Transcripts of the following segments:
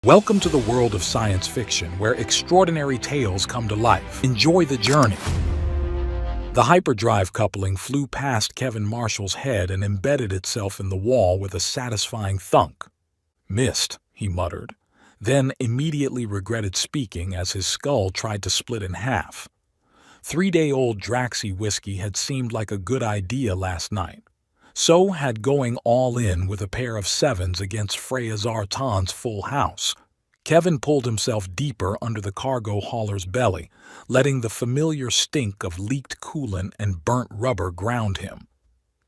Welcome to the world of science fiction, where extraordinary tales come to life. Enjoy the journey. The hyperdrive coupling flew past Kevin Marshall's head and embedded itself in the wall with a satisfying thunk. "Missed," he muttered, then immediately regretted speaking as his skull tried to split in half. 3-day-old Draxi whiskey had seemed like a good idea last night. So had going all in with a pair of sevens against Freya Zartan's full house. Kevin pulled himself deeper under the cargo hauler's belly, letting the familiar stink of leaked coolant and burnt rubber ground him.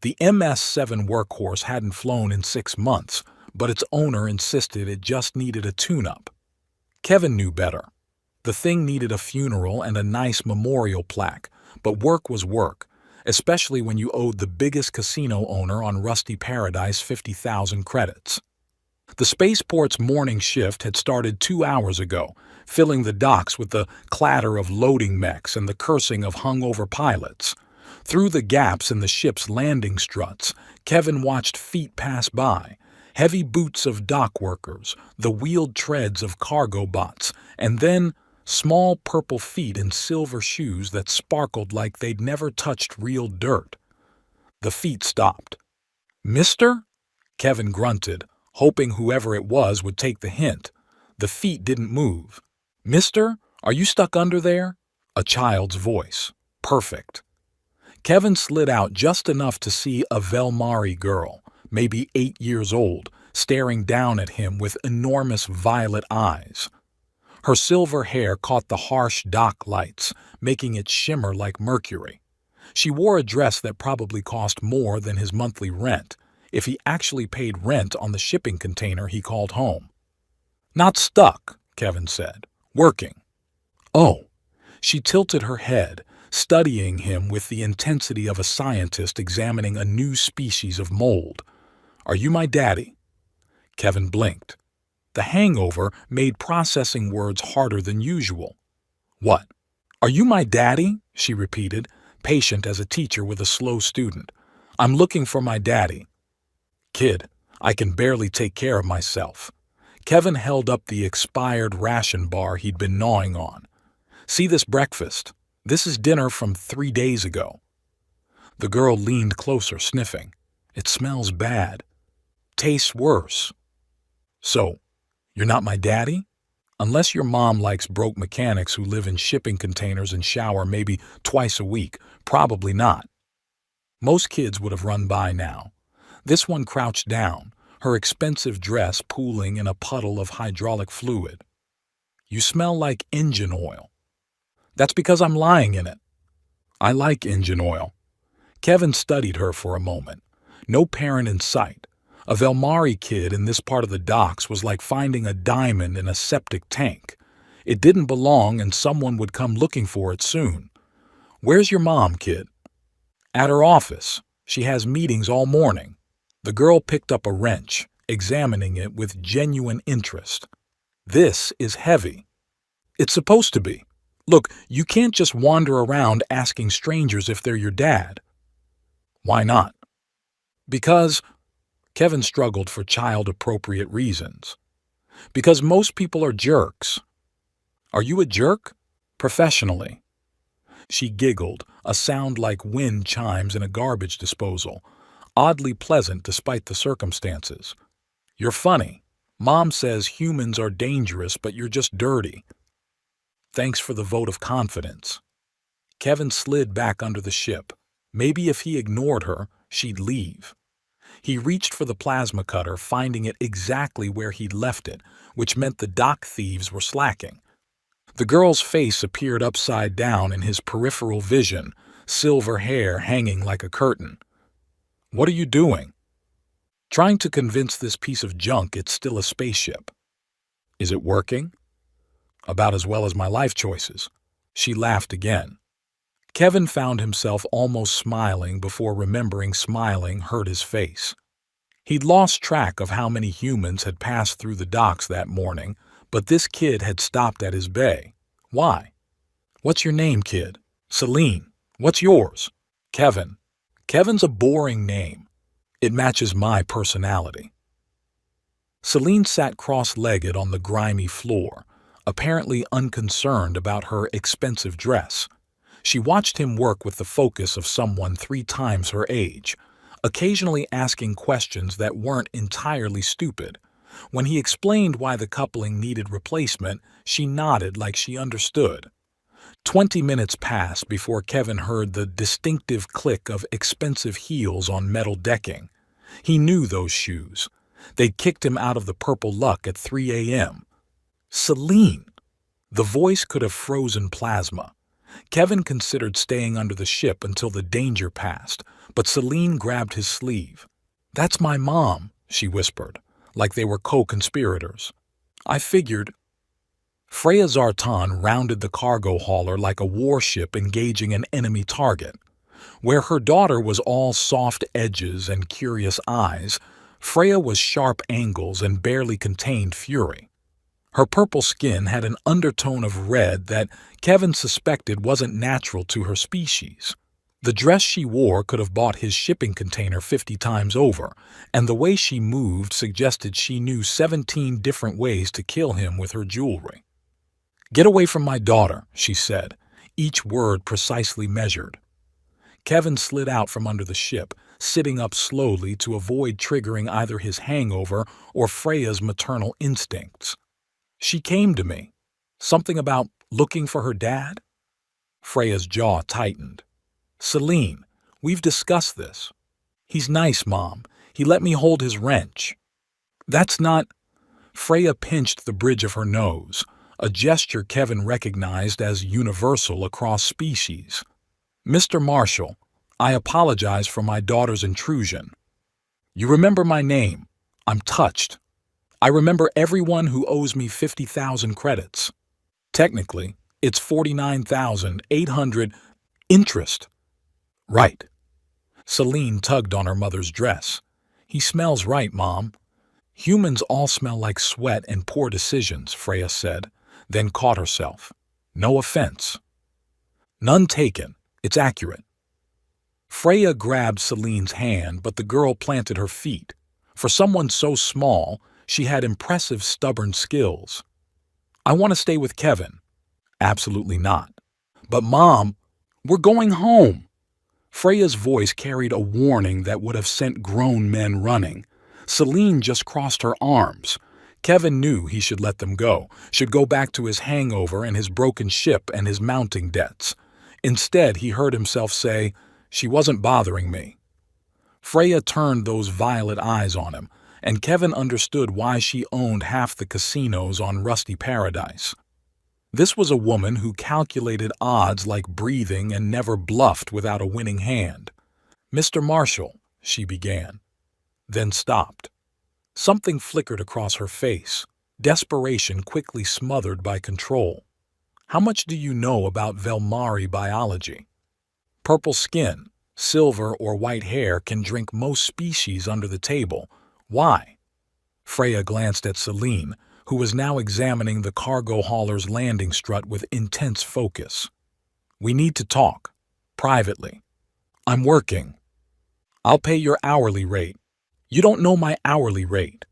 The MS-7 workhorse hadn't flown in 6 months, but its owner insisted it just needed a tune-up. Kevin knew better. The thing needed a funeral and a nice memorial plaque, but work was work, especially when you owed the biggest casino owner on Rusty Paradise 50,000 credits. The spaceport's morning shift had started 2 hours ago, filling the docks with the clatter of loading mechs and the cursing of hungover pilots. Through the gaps in the ship's landing struts, Kevin watched feet pass by, heavy boots of dock workers, the wheeled treads of cargo bots, and then small purple feet in silver shoes that sparkled like they'd never touched real dirt. The feet stopped. "Mister?" Kevin grunted, hoping whoever it was would take the hint. The feet didn't move. "Mister, are you stuck under there?" A child's voice. Perfect. Kevin slid out just enough to see a Velmari girl, maybe 8 years old, staring down at him with enormous violet eyes. Her silver hair caught the harsh dock lights, making it shimmer like mercury. She wore a dress that probably cost more than his monthly rent, if he actually paid rent on the shipping container he called home. "Not stuck," Kevin said. "Working." "Oh." She tilted her head, studying him with the intensity of a scientist examining a new species of mold. "Are you my daddy?" Kevin blinked. The hangover made processing words harder than usual. "What? Are you my daddy?" she repeated, patient as a teacher with a slow student. "I'm looking for my daddy." "Kid, I can barely take care of myself." Kevin held up the expired ration bar he'd been gnawing on. "See this breakfast? This is dinner from 3 days ago." The girl leaned closer, sniffing. "It smells bad. Tastes worse." "So, you're not my daddy? Unless your mom likes broke mechanics who live in shipping containers and shower maybe twice a week, probably not." Most kids would have run by now. This one crouched down, her expensive dress pooling in a puddle of hydraulic fluid. "You smell like engine oil." "That's because I'm lying in it." "I like engine oil." Kevin studied her for a moment. No parent in sight. A Velmari kid in this part of the docks was like finding a diamond in a septic tank. It didn't belong and someone would come looking for it soon. "Where's your mom, kid?" "At her office. She has meetings all morning." The girl picked up a wrench, examining it with genuine interest. "This is heavy." "It's supposed to be. Look, you can't just wander around asking strangers if they're your dad." "Why not?" "Because..." Kevin struggled for child-appropriate reasons. "Because most people are jerks." "Are you a jerk?" "Professionally." She giggled, a sound like wind chimes in a garbage disposal, oddly pleasant despite the circumstances. "You're funny. Mom says humans are dangerous, but you're just dirty." "Thanks for the vote of confidence." Kevin slid back under the ship. Maybe if he ignored her, she'd leave. He reached for the plasma cutter, finding it exactly where he'd left it, which meant the dock thieves were slacking. The girl's face appeared upside down in his peripheral vision, silver hair hanging like a curtain. "What are you doing?" "Trying to convince this piece of junk it's still a spaceship." "Is it working?" "About as well as my life choices." She laughed again. Kevin found himself almost smiling before remembering smiling hurt his face. He'd lost track of how many humans had passed through the docks that morning, but this kid had stopped at his bay. Why? "What's your name, kid?" "Celine." "What's yours?" "Kevin." Kevin's a boring name. It matches my personality. Celine sat cross-legged on the grimy floor, apparently unconcerned about her expensive dress. She watched him work with the focus of someone 3 times her age, occasionally asking questions that weren't entirely stupid. When he explained why the coupling needed replacement, she nodded like she understood. 20 minutes passed before Kevin heard the distinctive click of expensive heels on metal decking. He knew those shoes. They'd kicked him out of the Purple Luck at 3 a.m. Celine! The voice could have frozen plasma. Kevin considered staying under the ship until the danger passed, but Celine grabbed his sleeve. "That's my mom," she whispered, like they were co-conspirators. "I figured." Freya Zartan rounded the cargo hauler like a warship engaging an enemy target. Where her daughter was all soft edges and curious eyes, Freya was sharp angles and barely contained fury. Her purple skin had an undertone of red that Kevin suspected wasn't natural to her species. The dress she wore could have bought his shipping container 50 times over, and the way she moved suggested she knew 17 different ways to kill him with her jewelry. "Get away from my daughter," she said, each word precisely measured. Kevin slid out from under the ship, sitting up slowly to avoid triggering either his hangover or Freya's maternal instincts. "She came to me. Something about looking for her dad?" Freya's jaw tightened. "Celine, we've discussed this. He's nice, Mom. He let me hold his wrench." "That's not—" Freya pinched the bridge of her nose, a gesture Kevin recognized as universal across species. "Mr. Marshall, I apologize for my daughter's intrusion. You remember my name. I'm touched. I remember everyone who owes me 50,000 credits. Technically, it's 49,800 interest." "Right." Celine tugged on her mother's dress. "He smells right, Mom." "Humans all smell like sweat and poor decisions," Freya said, then caught herself. "No offense." "None taken. It's accurate." Freya grabbed Celine's hand, but the girl planted her feet. For someone so small, she had impressive stubborn skills. "I want to stay with Kevin." "Absolutely not." "But Mom, we're going home." Freya's voice carried a warning that would have sent grown men running. Celine just crossed her arms. Kevin knew he should let them go, should go back to his hangover and his broken ship and his mounting debts. Instead, he heard himself say, "She wasn't bothering me." Freya turned those violet eyes on him, and Kevin understood why she owned half the casinos on Rusty Paradise. This was a woman who calculated odds like breathing and never bluffed without a winning hand. "Mr. Marshall," she began, then stopped. Something flickered across her face, desperation quickly smothered by control. "How much do you know about Velmari biology? Purple skin, silver or white hair can drink most species under the table. Why?" Freya glanced at Celine, who was now examining the cargo hauler's landing strut with intense focus. "We need to talk. Privately. I'm working. I'll pay your hourly rate." "You don't know my hourly rate.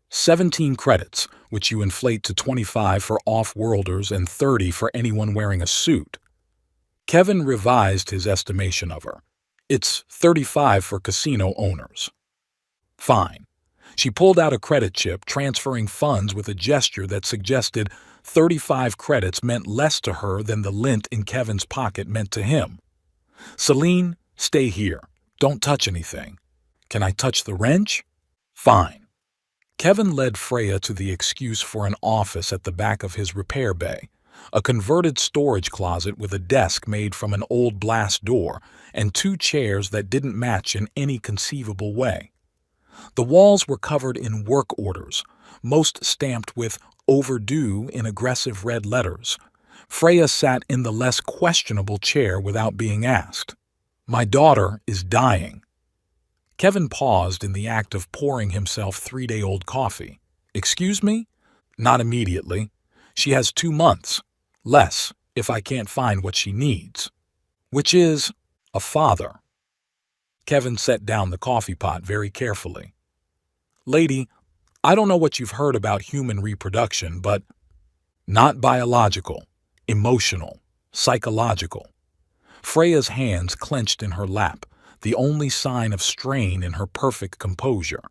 17 credits, which you inflate to 25 for off-worlders and 30 for anyone wearing a suit." Kevin revised his estimation of her. "It's 35 for casino owners." "Fine." She pulled out a credit chip, transferring funds with a gesture that suggested 35 credits meant less to her than the lint in Kevin's pocket meant to him. "Celine, stay here. Don't touch anything." "Can I touch the wrench?" "Fine." Kevin led Freya to the excuse for an office at the back of his repair bay, a converted storage closet with a desk made from an old blast door and 2 chairs that didn't match in any conceivable way. The walls were covered in work orders, most stamped with "overdue" in aggressive red letters. Freya sat in the less questionable chair without being asked. "My daughter is dying." Kevin paused in the act of pouring himself 3-day-old coffee. "Excuse me?" "Not immediately. She has 2 months. Less, if I can't find what she needs." "Which is—" "A father." Kevin set down the coffee pot very carefully. "Lady, I don't know what you've heard about human reproduction, but not biological, emotional, psychological. Freya's hands clenched in her lap, the only sign of strain in her perfect composure.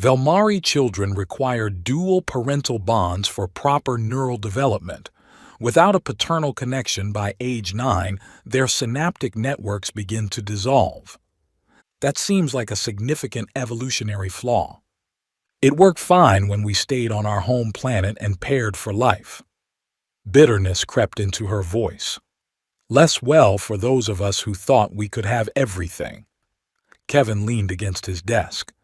Velmari children require dual parental bonds for proper neural development. Without a paternal connection by age 9, their synaptic networks begin to dissolve. That seems like a significant evolutionary flaw. It worked fine when we stayed on our home planet and paired for life. Bitterness crept into her voice. Less well for those of us who thought we could have everything. Kevin leaned against his desk.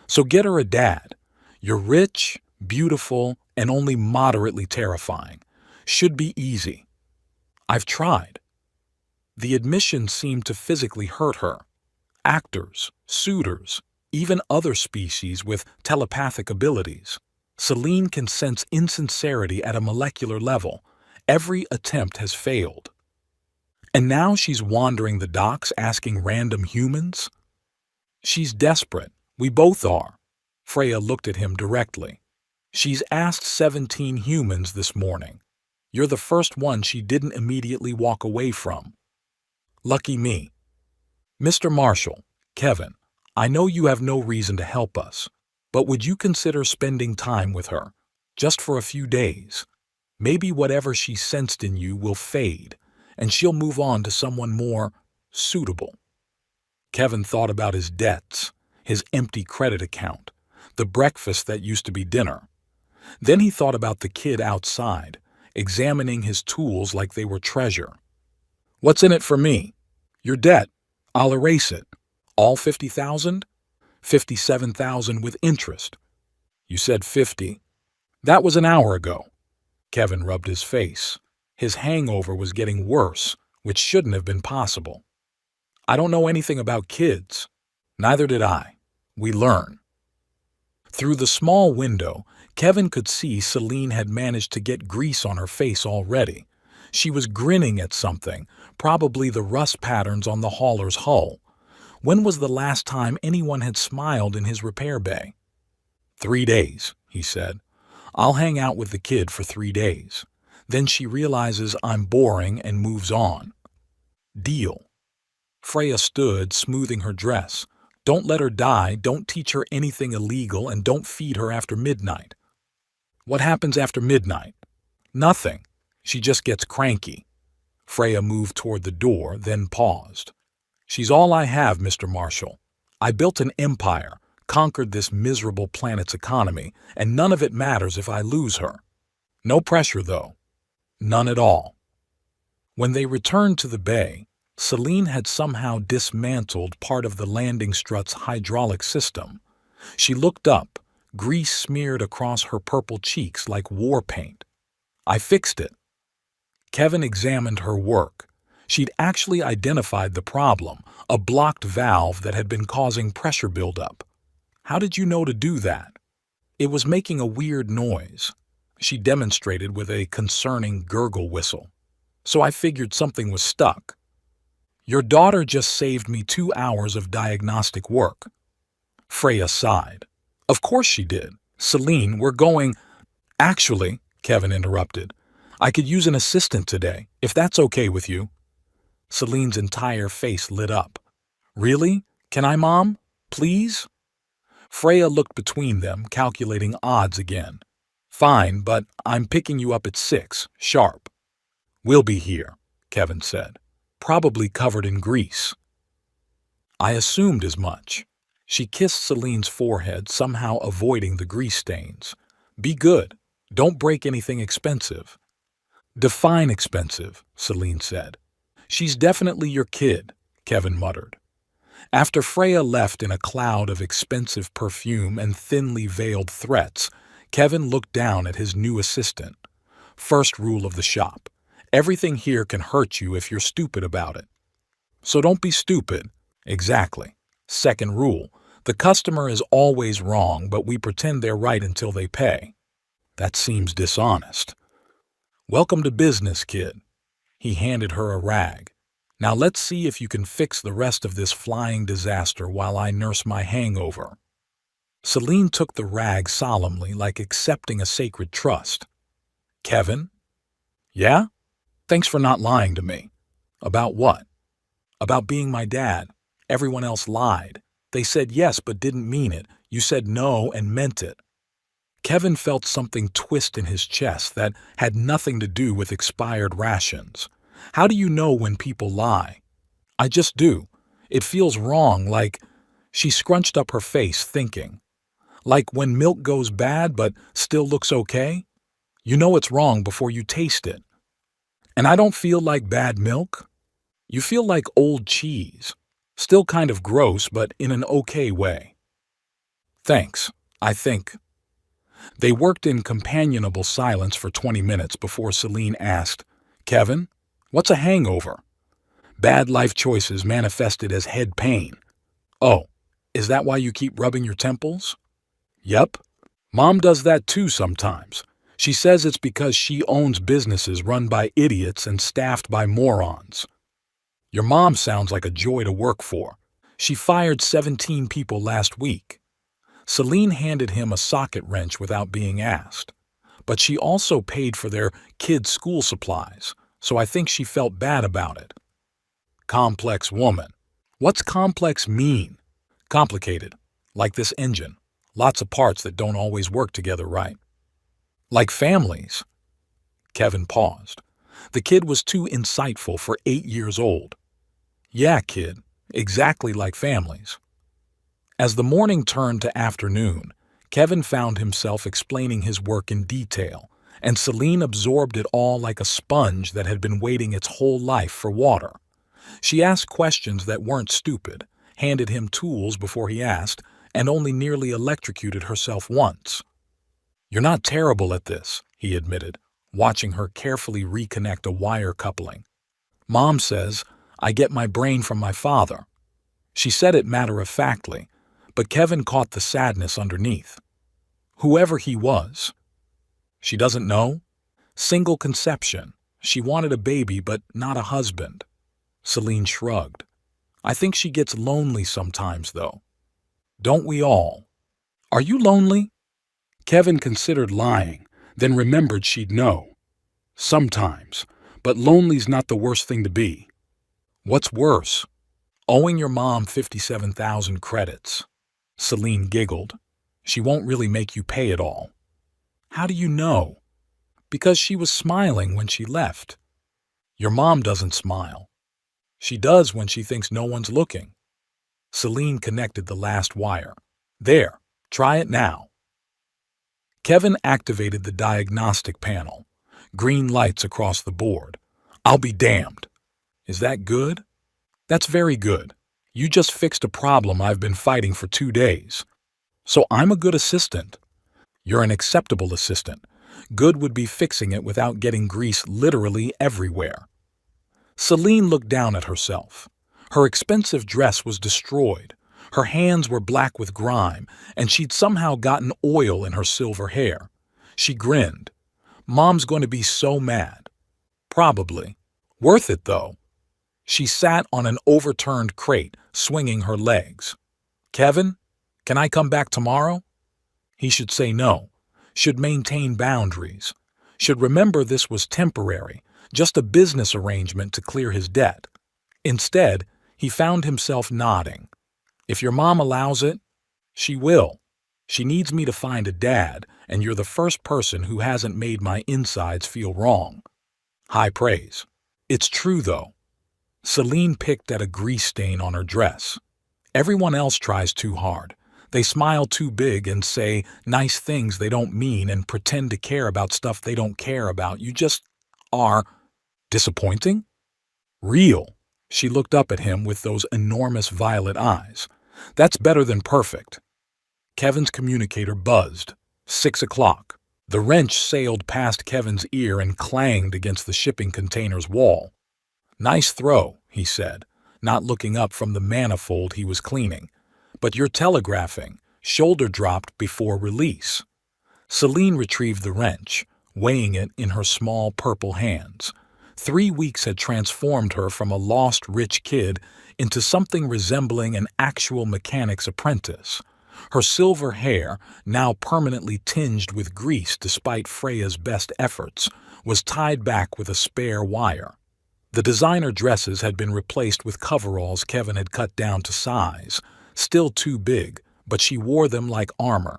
So get her a dad. You're rich, beautiful, and only moderately terrifying. Should be easy. I've tried. The admission seemed to physically hurt her. Actors, suitors, even other species with telepathic abilities. Celine can sense insincerity at a molecular level. Every attempt has failed. And now she's wandering the docks asking random humans? She's desperate. We both are. Freya looked at him directly. She's asked 17 humans this morning. You're the first one she didn't immediately walk away from. Lucky me. Mr. Marshall, Kevin, I know you have no reason to help us, but would you consider spending time with her, just for a few days? Maybe whatever she sensed in you will fade, and she'll move on to someone more suitable. Kevin thought about his debts, his empty credit account, the breakfast that used to be dinner. Then he thought about the kid outside, examining his tools like they were treasure. What's in it for me? Your debt. I'll erase it. All 50,000? 57,000 with interest. You said 50. That was an hour ago. Kevin rubbed his face. His hangover was getting worse, which shouldn't have been possible. I don't know anything about kids. Neither did I. We learn. Through the small window, Kevin could see Celine had managed to get grease on her face already. She was grinning at something, probably the rust patterns on the hauler's hull. When was the last time anyone had smiled in his repair bay? 3 days, he said. I'll hang out with the kid for 3 days. Then she realizes I'm boring and moves on. Deal. Freya stood, smoothing her dress. Don't let her die, don't teach her anything illegal, and don't feed her after midnight. What happens after midnight? Nothing. She just gets cranky. Freya moved toward the door, then paused. She's all I have, Mr. Marshall. I built an empire, conquered this miserable planet's economy, and none of it matters if I lose her. No pressure, though. None at all. When they returned to the bay, Celine had somehow dismantled part of the landing strut's hydraulic system. She looked up, grease smeared across her purple cheeks like war paint. I fixed it. Kevin examined her work. She'd actually identified the problem, a blocked valve that had been causing pressure buildup. How did you know to do that? It was making a weird noise. She demonstrated with a concerning gurgle whistle. So I figured something was stuck. Your daughter just saved me 2 hours of diagnostic work. Freya sighed. Of course she did. Celine, we're going… Actually, Kevin interrupted, I could use an assistant today, if that's okay with you. Celine's entire face lit up. Really? Can I, Mom? Please? Freya looked between them, calculating odds again. Fine, but I'm picking you up at 6, sharp. We'll be here, Kevin said, probably covered in grease. I assumed as much. She kissed Celine's forehead, somehow avoiding the grease stains. Be good. Don't break anything expensive. Define expensive, Celine said. She's definitely your kid, Kevin muttered. After Freya left in a cloud of expensive perfume and thinly veiled threats, Kevin looked down at his new assistant. First rule of the shop. Everything here can hurt you if you're stupid about it. So don't be stupid. Exactly. Second rule. The customer is always wrong, but we pretend they're right until they pay. That seems dishonest. Welcome to business, kid. He handed her a rag. Now let's see if you can fix the rest of this flying disaster while I nurse my hangover. Celine took the rag solemnly, like accepting a sacred trust. Kevin? Yeah? Thanks for not lying to me. About what? About being my dad. Everyone else lied. They said yes but didn't mean it. You said no and meant it. Kevin felt something twist in his chest that had nothing to do with expired rations. How do you know when people lie? I just do. It feels wrong, like... She scrunched up her face, thinking. Like when milk goes bad but still looks okay? You know it's wrong before you taste it. And I don't feel like bad milk. You feel like old cheese. Still kind of gross, but in an okay way. Thanks, I think. They worked in companionable silence for 20 minutes before Celine asked, Kevin, what's a hangover? Bad life choices manifested as head pain. Oh, is that why you keep rubbing your temples? Yep. Mom does that too sometimes. She says it's because she owns businesses run by idiots and staffed by morons. Your mom sounds like a joy to work for. She fired 17 people last week. Celine handed him a socket wrench without being asked. But she also paid for their kids' school supplies, so I think she felt bad about it. Complex woman. What's complex mean? Complicated. Like this engine. Lots of parts that don't always work together right. Like families. Kevin paused. The kid was too insightful for 8 years old. Yeah, kid. Exactly like families. As the morning turned to afternoon, Kevin found himself explaining his work in detail, and Celine absorbed it all like a sponge that had been waiting its whole life for water. She asked questions that weren't stupid, handed him tools before he asked, and only nearly electrocuted herself once. You're not terrible at this, he admitted, watching her carefully reconnect a wire coupling. Mom says, I get my brain from my father. She said it matter-of-factly, but Kevin caught the sadness underneath. Whoever he was. She doesn't know? Single conception. She wanted a baby, but not a husband. Celine shrugged. I think she gets lonely sometimes, though. Don't we all? Are you lonely? Kevin considered lying, then remembered she'd know. Sometimes, but lonely's not the worst thing to be. What's worse? Owing your mom 57,000 credits. Celine giggled. She won't really make you pay it all. How do you know? Because she was smiling when she left. Your mom doesn't smile. She does when she thinks no one's looking. Celine connected the last wire. There, try it now. Kevin activated the diagnostic panel. Green lights across the board. I'll be damned. Is that good? That's very good. You just fixed a problem I've been fighting for 2 days. So I'm a good assistant. You're an acceptable assistant. Good would be fixing it without getting grease literally everywhere. Celine looked down at herself. Her expensive dress was destroyed. Her hands were black with grime, and she'd somehow gotten oil in her silver hair. She grinned. Mom's going to be so mad. Probably. Worth it, though. She sat on an overturned crate, swinging her legs. Kevin, can I come back tomorrow? He should say no. Should maintain boundaries. Should remember this was temporary, just a business arrangement to clear his debt. Instead, he found himself nodding. If your mom allows it, she will. She needs me to find a dad, and you're the first person who hasn't made my insides feel wrong. High praise. It's true, though. Celine picked at a grease stain on her dress. Everyone else tries too hard. They smile too big and say nice things they don't mean and pretend to care about stuff they don't care about. You just are disappointing? Real. She looked up at him with those enormous violet eyes. That's better than perfect. Kevin's communicator buzzed. 6 o'clock. The wrench sailed past Kevin's ear and clanged against the shipping container's wall. Nice throw, he said, not looking up from the manifold he was cleaning. But you're telegraphing. Shoulder dropped before release. Celine retrieved the wrench, weighing it in her small purple hands. 3 weeks had transformed her from a lost rich kid into something resembling an actual mechanic's apprentice. Her silver hair, now permanently tinged with grease despite Freya's best efforts, was tied back with a spare wire. The designer dresses had been replaced with coveralls Kevin had cut down to size, still too big, but she wore them like armor.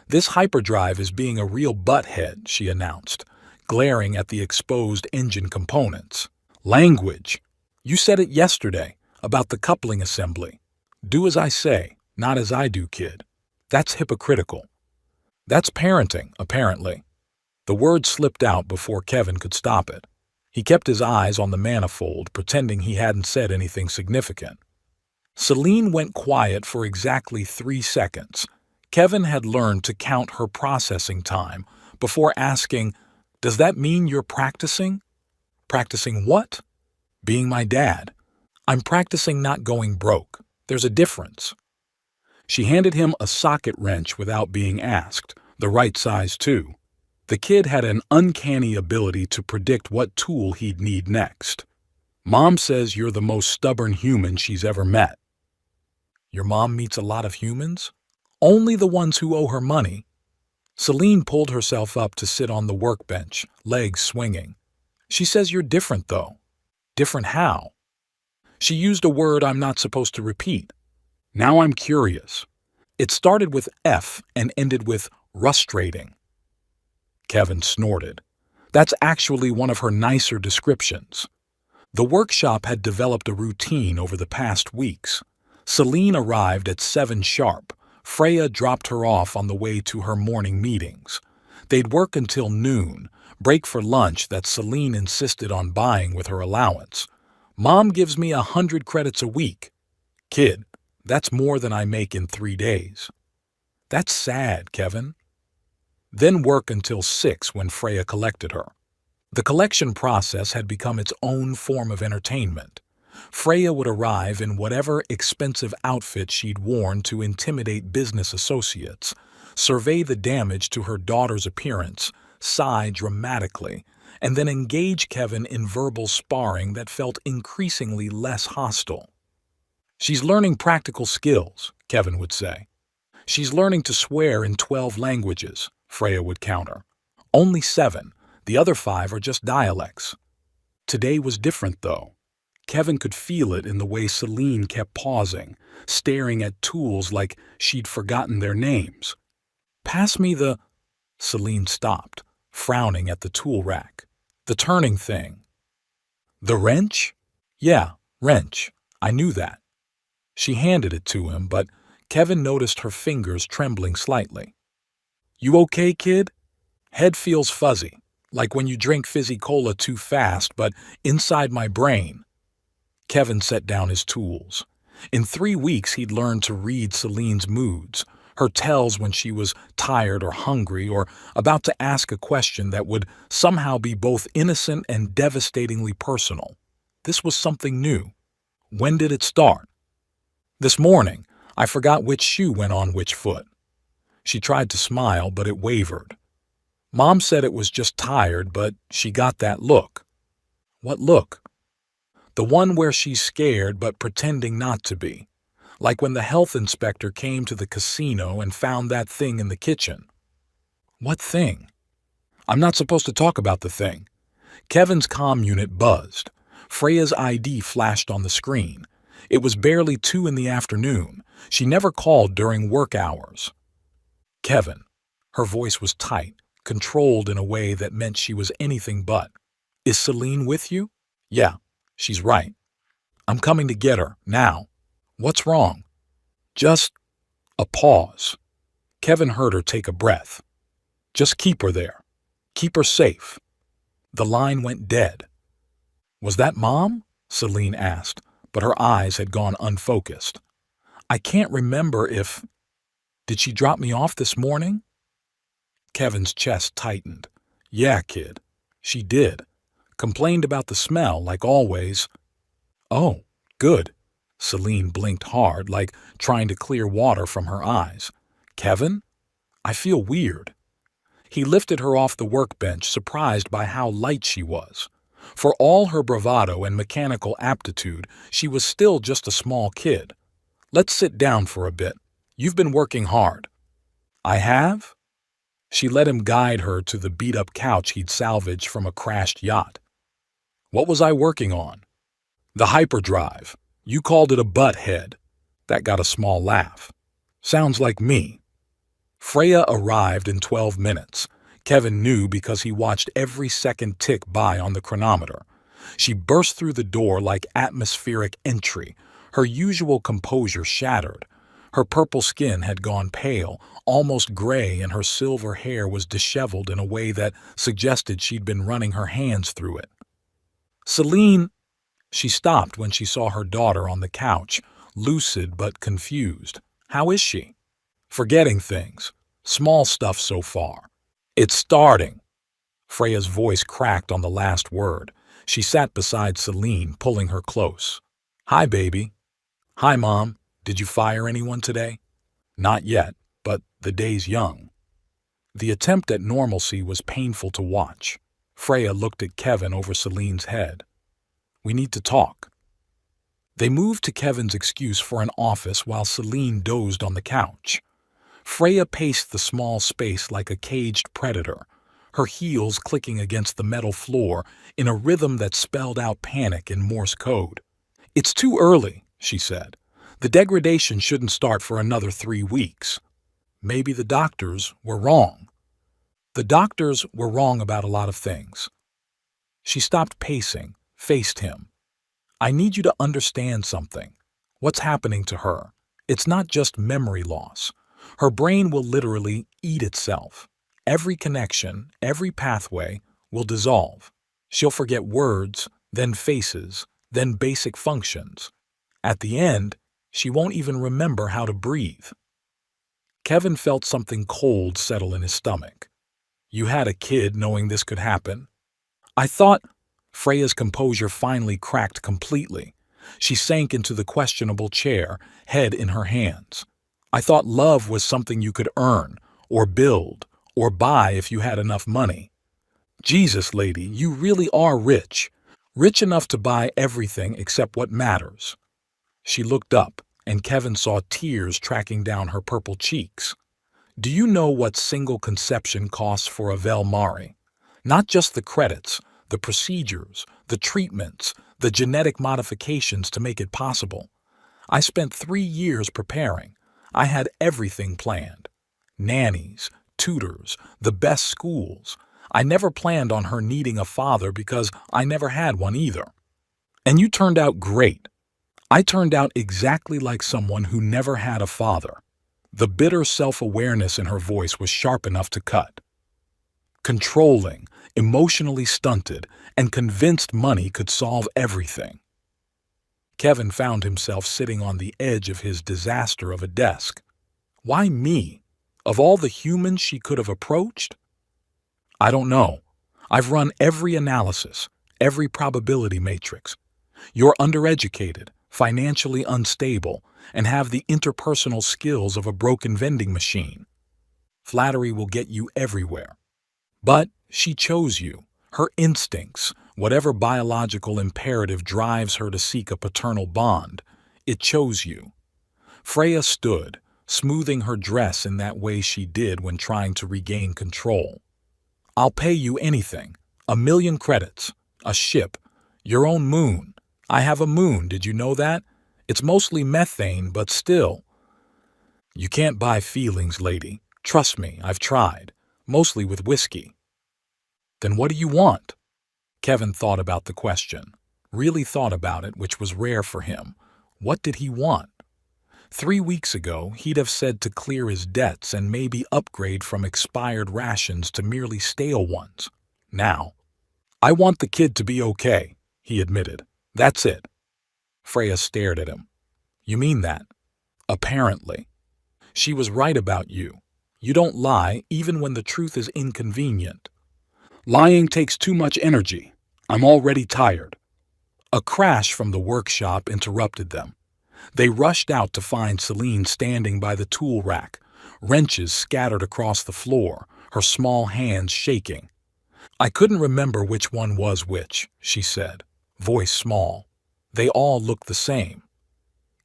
"This hyperdrive is being a real butthead," she announced, glaring at the exposed engine components. "Language! You said it yesterday, about the coupling assembly. Do as I say, not as I do, kid. That's hypocritical." "That's parenting, apparently." The word slipped out before Kevin could stop it. He kept his eyes on the manifold, pretending he hadn't said anything significant. Celine went quiet for exactly 3 seconds. Kevin had learned to count her processing time before asking, "Does that mean you're practicing?" "Practicing what?" "Being my dad. I'm practicing not going broke. There's a difference." She handed him a socket wrench without being asked, the right size too. The kid had an uncanny ability to predict what tool he'd need next. "Mom says you're the most stubborn human she's ever met." "Your mom meets a lot of humans?" "Only the ones who owe her money." Celine pulled herself up to sit on the workbench, legs swinging. "She says you're different, though." "Different how?" "She used a word I'm not supposed to repeat." "Now I'm curious." "It started with F and ended with rustrating." Kevin snorted. "That's actually one of her nicer descriptions." The workshop had developed a routine over the past weeks. Celine arrived at 7 sharp. Freya dropped her off on the way to her morning meetings. They'd work until noon, break for lunch that Celine insisted on buying with her allowance. "Mom gives me 100 credits a week." "Kid, that's more than I make in 3 days." "That's sad, Kevin." Then work until 6 when Freya collected her. The collection process had become its own form of entertainment. Freya would arrive in whatever expensive outfit she'd worn to intimidate business associates, survey the damage to her daughter's appearance, sigh dramatically, and then engage Kevin in verbal sparring that felt increasingly less hostile. "She's learning practical skills," Kevin would say. "She's learning to swear in 12 languages," Freya would counter. "Only 7. The other 5 are just dialects." Today was different, though. Kevin could feel it in the way Celine kept pausing, staring at tools like she'd forgotten their names. "Pass me the—" Celine stopped, frowning at the tool rack. "The turning thing." "The wrench?" "Yeah, wrench. I knew that." She handed it to him, but Kevin noticed her fingers trembling slightly. "You okay, kid?" "Head feels fuzzy, like when you drink fizzy cola too fast, but inside my brain." Kevin set down his tools. In 3 weeks he'd learned to read Celine's moods, her tells when she was tired or hungry or about to ask a question that would somehow be both innocent and devastatingly personal. This was something new. "When did it start?" "This morning. I forgot which shoe went on which foot." She tried to smile, but it wavered. "Mom said it was just tired, but she got that look." "What look?" "The one where she's scared but pretending not to be. Like when the health inspector came to the casino and found that thing in the kitchen." "What thing?" "I'm not supposed to talk about the thing." Kevin's comm unit buzzed. Freya's ID flashed on the screen. It was barely 2 in the afternoon. She never called during work hours. "Kevin." Her voice was tight, controlled in a way that meant she was anything but. "Is Celine with you?" "Yeah, she's right." "I'm coming to get her, now." "What's wrong?" "Just—" A pause. Kevin heard her take a breath. "Just keep her there. Keep her safe." The line went dead. "Was that Mom?" Celine asked, but her eyes had gone unfocused. "I can't remember if—" "Did she drop me off this morning?" Kevin's chest tightened. "Yeah, kid. She did. Complained about the smell, like always." "Oh, good." Celine blinked hard, like trying to clear water from her eyes. "Kevin? I feel weird." He lifted her off the workbench, surprised by how light she was. For all her bravado and mechanical aptitude, she was still just a small kid. "Let's sit down for a bit." You've been working hard. I have? She let him guide her to the beat-up couch he'd salvaged from a crashed yacht. What was I working on? The hyperdrive. You called it a butt head. That got a small laugh. Sounds like me. Freya arrived in 12 minutes. Kevin knew because he watched every second tick by on the chronometer. She burst through the door like atmospheric entry, her usual composure shattered. Her purple skin had gone pale, almost gray, and her silver hair was disheveled in a way that suggested she'd been running her hands through it. Celine, she stopped when she saw her daughter on the couch, lucid but confused. How is she? Forgetting things. Small stuff so far. It's starting. Freya's voice cracked on the last word. She sat beside Celine, pulling her close. Hi, baby. Hi, Mom. Did you fire anyone today? Not yet, but the day's young. The attempt at normalcy was painful to watch. Freya looked at Kevin over Celine's head. We need to talk. They moved to Kevin's excuse for an office while Celine dozed on the couch. Freya paced the small space like a caged predator, her heels clicking against the metal floor in a rhythm that spelled out panic in Morse code. It's too early, she said. The degradation shouldn't start for another 3 weeks. Maybe the doctors were wrong. The doctors were wrong about a lot of things. She stopped pacing, faced him. I need you to understand something. What's happening to her? It's not just memory loss. Her brain will literally eat itself. Every connection, every pathway will dissolve. She'll forget words, then faces, then basic functions. At the end, she won't even remember how to breathe. Kevin felt something cold settle in his stomach. You had a kid knowing this could happen? I thought. Freya's composure finally cracked completely. She sank into the questionable chair, head in her hands. I thought love was something you could earn, or build, or buy if you had enough money. Jesus, lady, you really are rich. Rich enough to buy everything except what matters. She looked up, and Kevin saw tears tracking down her purple cheeks. Do you know what single conception costs for a Velmari? Not just the credits, the procedures, the treatments, the genetic modifications to make it possible. I spent 3 years preparing. I had everything planned. Nannies, tutors, the best schools. I never planned on her needing a father because I never had one either. And you turned out great. I turned out exactly like someone who never had a father. The bitter self-awareness in her voice was sharp enough to cut. Controlling, emotionally stunted, and convinced money could solve everything. Kevin found himself sitting on the edge of his disaster of a desk. Why me? Of all the humans she could have approached? I don't know. I've run every analysis, every probability matrix. You're undereducated, financially unstable, and have the interpersonal skills of a broken vending machine. Flattery will get you everywhere. But she chose you. Her instincts, whatever biological imperative drives her to seek a paternal bond, it chose you. Freya stood, smoothing her dress in that way she did when trying to regain control. I'll pay you anything. 1,000,000 credits, a ship, your own moon. I have a moon, did you know that? It's mostly methane, but still. You can't buy feelings, lady. Trust me, I've tried. Mostly with whiskey. Then what do you want? Kevin thought about the question. Really thought about it, which was rare for him. What did he want? 3 weeks ago, he'd have said to clear his debts and maybe upgrade from expired rations to merely stale ones. Now, I want the kid to be okay, he admitted. That's it. Freya stared at him. You mean that? Apparently. She was right about you. You don't lie even when the truth is inconvenient. Lying takes too much energy. I'm already tired. A crash from the workshop interrupted them. They rushed out to find Celine standing by the tool rack, wrenches scattered across the floor, her small hands shaking. I couldn't remember which one was which, she said, voice small. They all looked the same.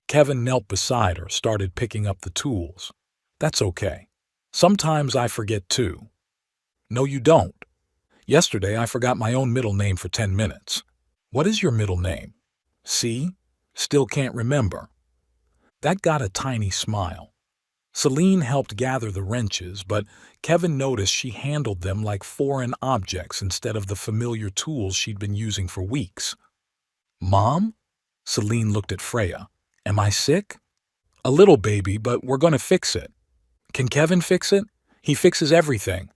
Kevin knelt beside her, started picking up the tools. That's okay. Sometimes I forget too. No, you don't. Yesterday I forgot my own middle name for 10 minutes. What is your middle name? See? Still can't remember. That got a tiny smile. Celine helped gather the wrenches, but Kevin noticed she handled them like foreign objects instead of the familiar tools she'd been using for weeks. Mom? Celine looked at Freya. Am I sick? A little, baby, but we're going to fix it. Can Kevin fix it? He fixes everything.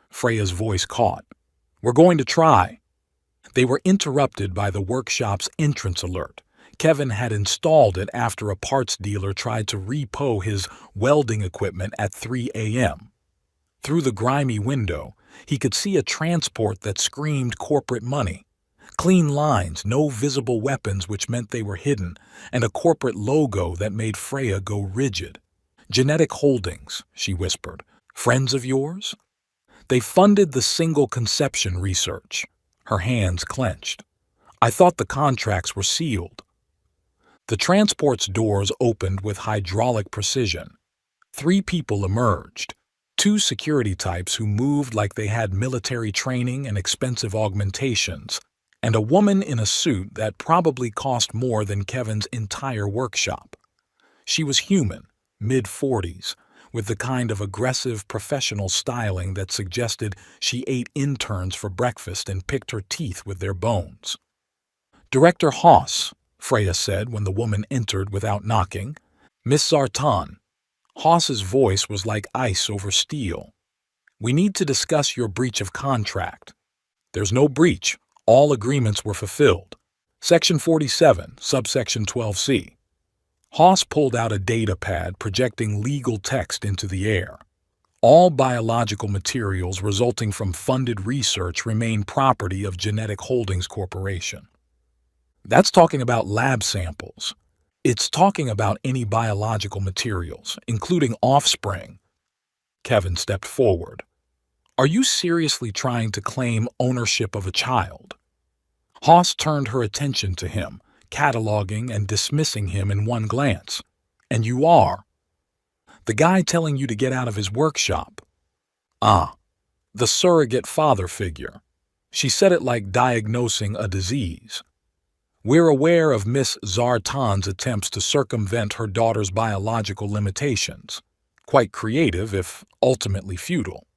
Freya's voice caught. We're going to try. They were interrupted by the workshop's entrance alert. Kevin had installed it after a parts dealer tried to repo his welding equipment at 3 a.m. Through the grimy window, he could see a transport that screamed corporate money. Clean lines, no visible weapons which meant they were hidden, and a corporate logo that made Freya go rigid. Genetic Holdings, she whispered. Friends of yours? They funded the single conception research. Her hands clenched. I thought the contracts were sealed. The transport's doors opened with hydraulic precision. 3 people emerged. 2 security types who moved like they had military training and expensive augmentations, and a woman in a suit that probably cost more than Kevin's entire workshop. She was human, mid-40s, with the kind of aggressive professional styling that suggested she ate interns for breakfast and picked her teeth with their bones. Director Haas, Freya said when the woman entered without knocking. Miss Zartan. Haas's voice was like ice over steel. We need to discuss your breach of contract. There's no breach. All agreements were fulfilled. Section 47, subsection 12C. Haas pulled out a data pad projecting legal text into the air. All biological materials resulting from funded research remain property of Genetic Holdings Corporation. That's talking about lab samples. It's talking about any biological materials, including offspring. Kevin stepped forward. Are you seriously trying to claim ownership of a child? Haas turned her attention to him, cataloging and dismissing him in one glance. And you are. The guy telling you to get out of his workshop. Ah, the surrogate father figure. She said it like diagnosing a disease. We're aware of Miss Zartan's attempts to circumvent her daughter's biological limitations. Quite creative, if ultimately futile.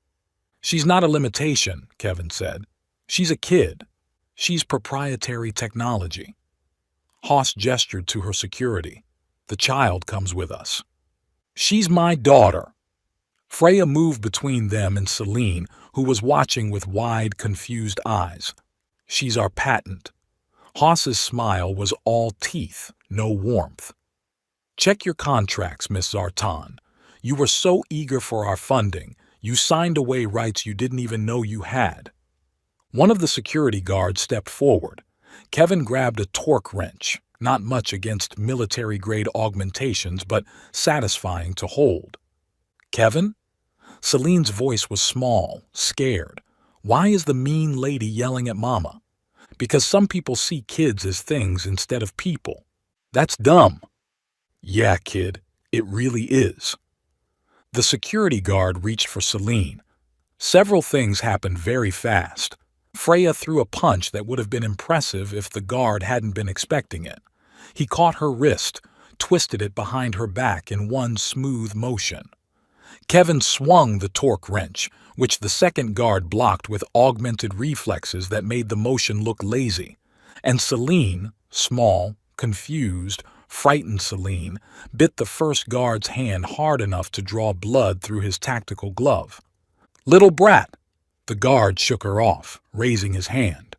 She's not a limitation, Kevin said. She's a kid. She's proprietary technology. Haas gestured to her security. The child comes with us. She's my daughter. Freya moved between them and Celine, who was watching with wide, confused eyes. She's our patent. Haas's smile was all teeth, no warmth. Check your contracts, Miss Zartan. You were so eager for our funding, you signed away rights you didn't even know you had. One of the security guards stepped forward. Kevin grabbed a torque wrench, not much against military-grade augmentations, but satisfying to hold. Kevin? Celine's voice was small, scared. Why is the mean lady yelling at Mama? Because some people see kids as things instead of people. That's dumb. Yeah, kid, it really is. The security guard reached for Celine. Several things happened very fast. Freya threw a punch that would have been impressive if the guard hadn't been expecting it. He caught her wrist, twisted it behind her back in one smooth motion. Kevin swung the torque wrench, which the second guard blocked with augmented reflexes that made the motion look lazy. And Celine, small, confused, frightened Celine, bit the first guard's hand hard enough to draw blood through his tactical glove. Little brat! The guard shook her off, raising his hand.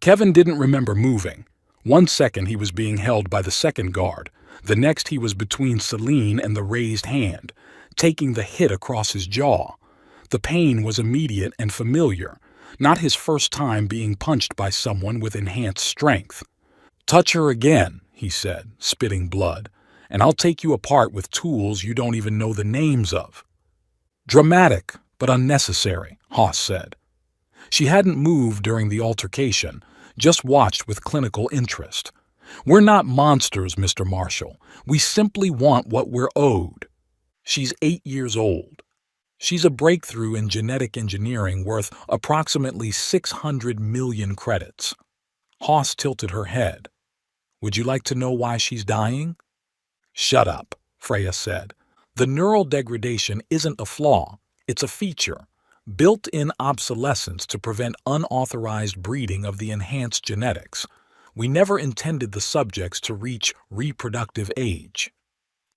Kevin didn't remember moving. 1 second he was being held by the second guard. The next he was between Celine and the raised hand, taking the hit across his jaw. The pain was immediate and familiar, not his first time being punched by someone with enhanced strength. Touch her again, he said, spitting blood, and I'll take you apart with tools you don't even know the names of. Dramatic, but unnecessary, Haas said. She hadn't moved during the altercation, just watched with clinical interest. We're not monsters, Mr. Marshall. We simply want what we're owed. She's 8 years old. She's a breakthrough in genetic engineering worth approximately 600 million credits. Haas tilted her head. Would you like to know why she's dying? Shut up, Freya said. The neural degradation isn't a flaw, it's a feature. Built-in obsolescence to prevent unauthorized breeding of the enhanced genetics. We never intended the subjects to reach reproductive age.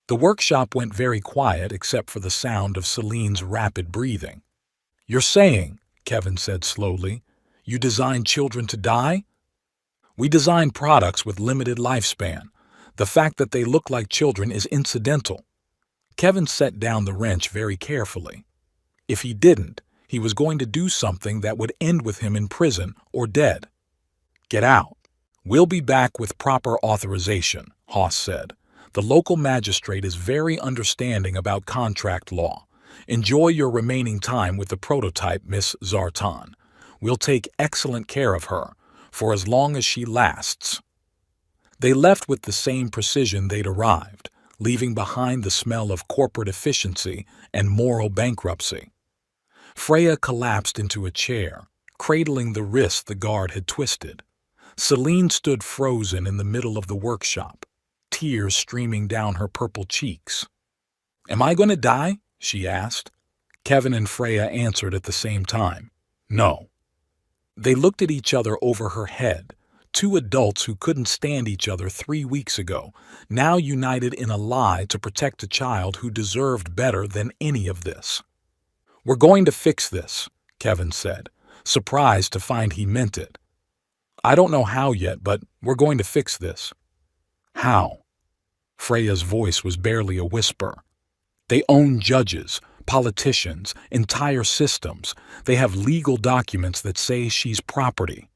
The workshop went very quiet except for the sound of Celine's rapid breathing. You're saying, Kevin said slowly, you design children to die? We design products with limited lifespan. The fact that they look like children is incidental. Kevin set down the wrench very carefully. If he didn't, he was going to do something that would end with him in prison or dead. Get out. We'll be back with proper authorization, Haas said. The local magistrate is very understanding about contract law. Enjoy your remaining time with the prototype, Miss Zartan. We'll take excellent care of her, for as long as she lasts. They left with the same precision they'd arrived, leaving behind the smell of corporate efficiency and moral bankruptcy. Freya collapsed into a chair, cradling the wrist the guard had twisted. Celine stood frozen in the middle of the workshop, tears streaming down her purple cheeks. Am I going to die? She asked. Kevin and Freya answered at the same time. No. They looked at each other over her head, two adults who couldn't stand each other 3 weeks ago, now united in a lie to protect a child who deserved better than any of this. We're going to fix this, Kevin said, surprised to find he meant it. I don't know how yet, but we're going to fix this. How? Freya's voice was barely a whisper. They own judges, politicians, entire systems. They have legal documents that say she's property.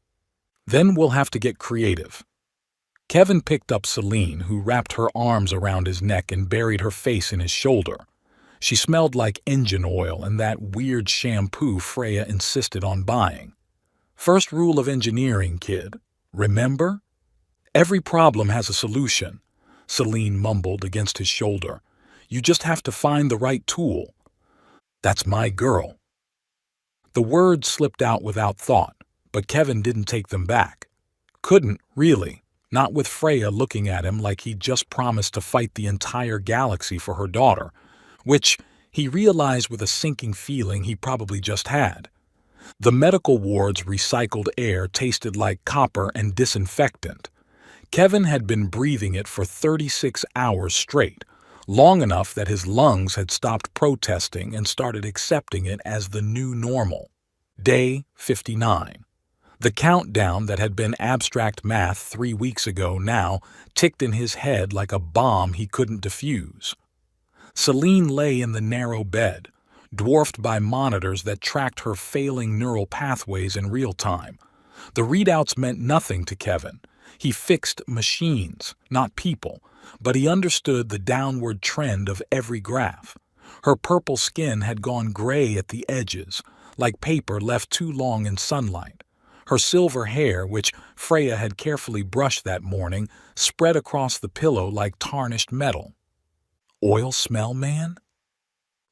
Then we'll have to get creative. Kevin picked up Celine, who wrapped her arms around his neck and buried her face in his shoulder. She smelled like engine oil and that weird shampoo Freya insisted on buying. First rule of engineering, kid. Remember? Every problem has a solution, Celine mumbled against his shoulder. You just have to find the right tool. That's my girl. The words slipped out without thought, but Kevin didn't take them back. Couldn't, really, not with Freya looking at him like he'd just promised to fight the entire galaxy for her daughter, which he realized with a sinking feeling he probably just had. The medical ward's recycled air tasted like copper and disinfectant. Kevin had been breathing it for 36 hours straight, long enough that his lungs had stopped protesting and started accepting it as the new normal. Day 59. The countdown that had been abstract math 3 weeks ago now ticked in his head like a bomb he couldn't defuse. Celine lay in the narrow bed, dwarfed by monitors that tracked her failing neural pathways in real time. The readouts meant nothing to Kevin. He fixed machines, not people, but he understood the downward trend of every graph. Her purple skin had gone gray at the edges, like paper left too long in sunlight. Her silver hair, which Freya had carefully brushed that morning, spread across the pillow like tarnished metal. Oil smell, man?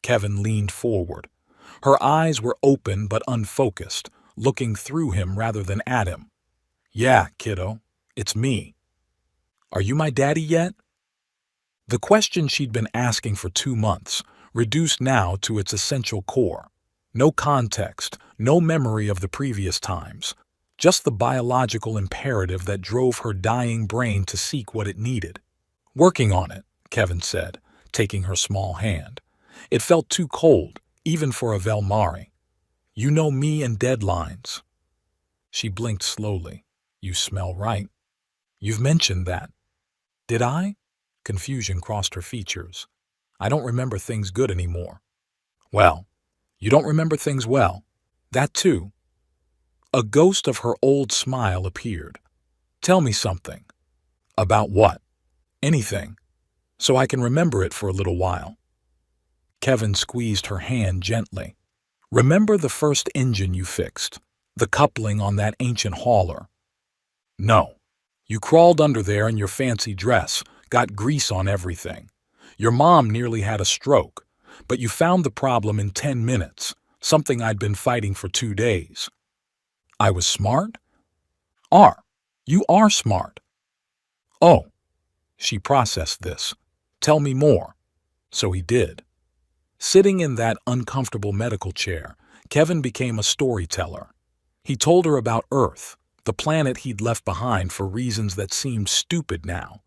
Kevin leaned forward. Her eyes were open but unfocused, looking through him rather than at him. Yeah, kiddo, it's me. Are you my daddy yet? The question she'd been asking for 2 months, reduced now to its essential core. No context, no memory of the previous times, just the biological imperative that drove her dying brain to seek what it needed. Working on it, Kevin said, taking her small hand. It felt too cold, even for a Velmari. You know me and deadlines. She blinked slowly. You smell right. You've mentioned that. Did I? Confusion crossed her features. I don't remember things good anymore. Well, you don't remember things well. That too. A ghost of her old smile appeared. Tell me something. About what? Anything. So I can remember it for a little while. Kevin squeezed her hand gently. Remember the first engine you fixed? The coupling on that ancient hauler? No. You crawled under there in your fancy dress, got grease on everything. Your mom nearly had a stroke, but you found the problem in 10 minutes, something I'd been fighting for 2 days. I was smart? Are. You are smart. Oh, she processed this. Tell me more. So he did. Sitting in that uncomfortable medical chair, Kevin became a storyteller. He told her about Earth, the planet he'd left behind for reasons that seemed stupid now.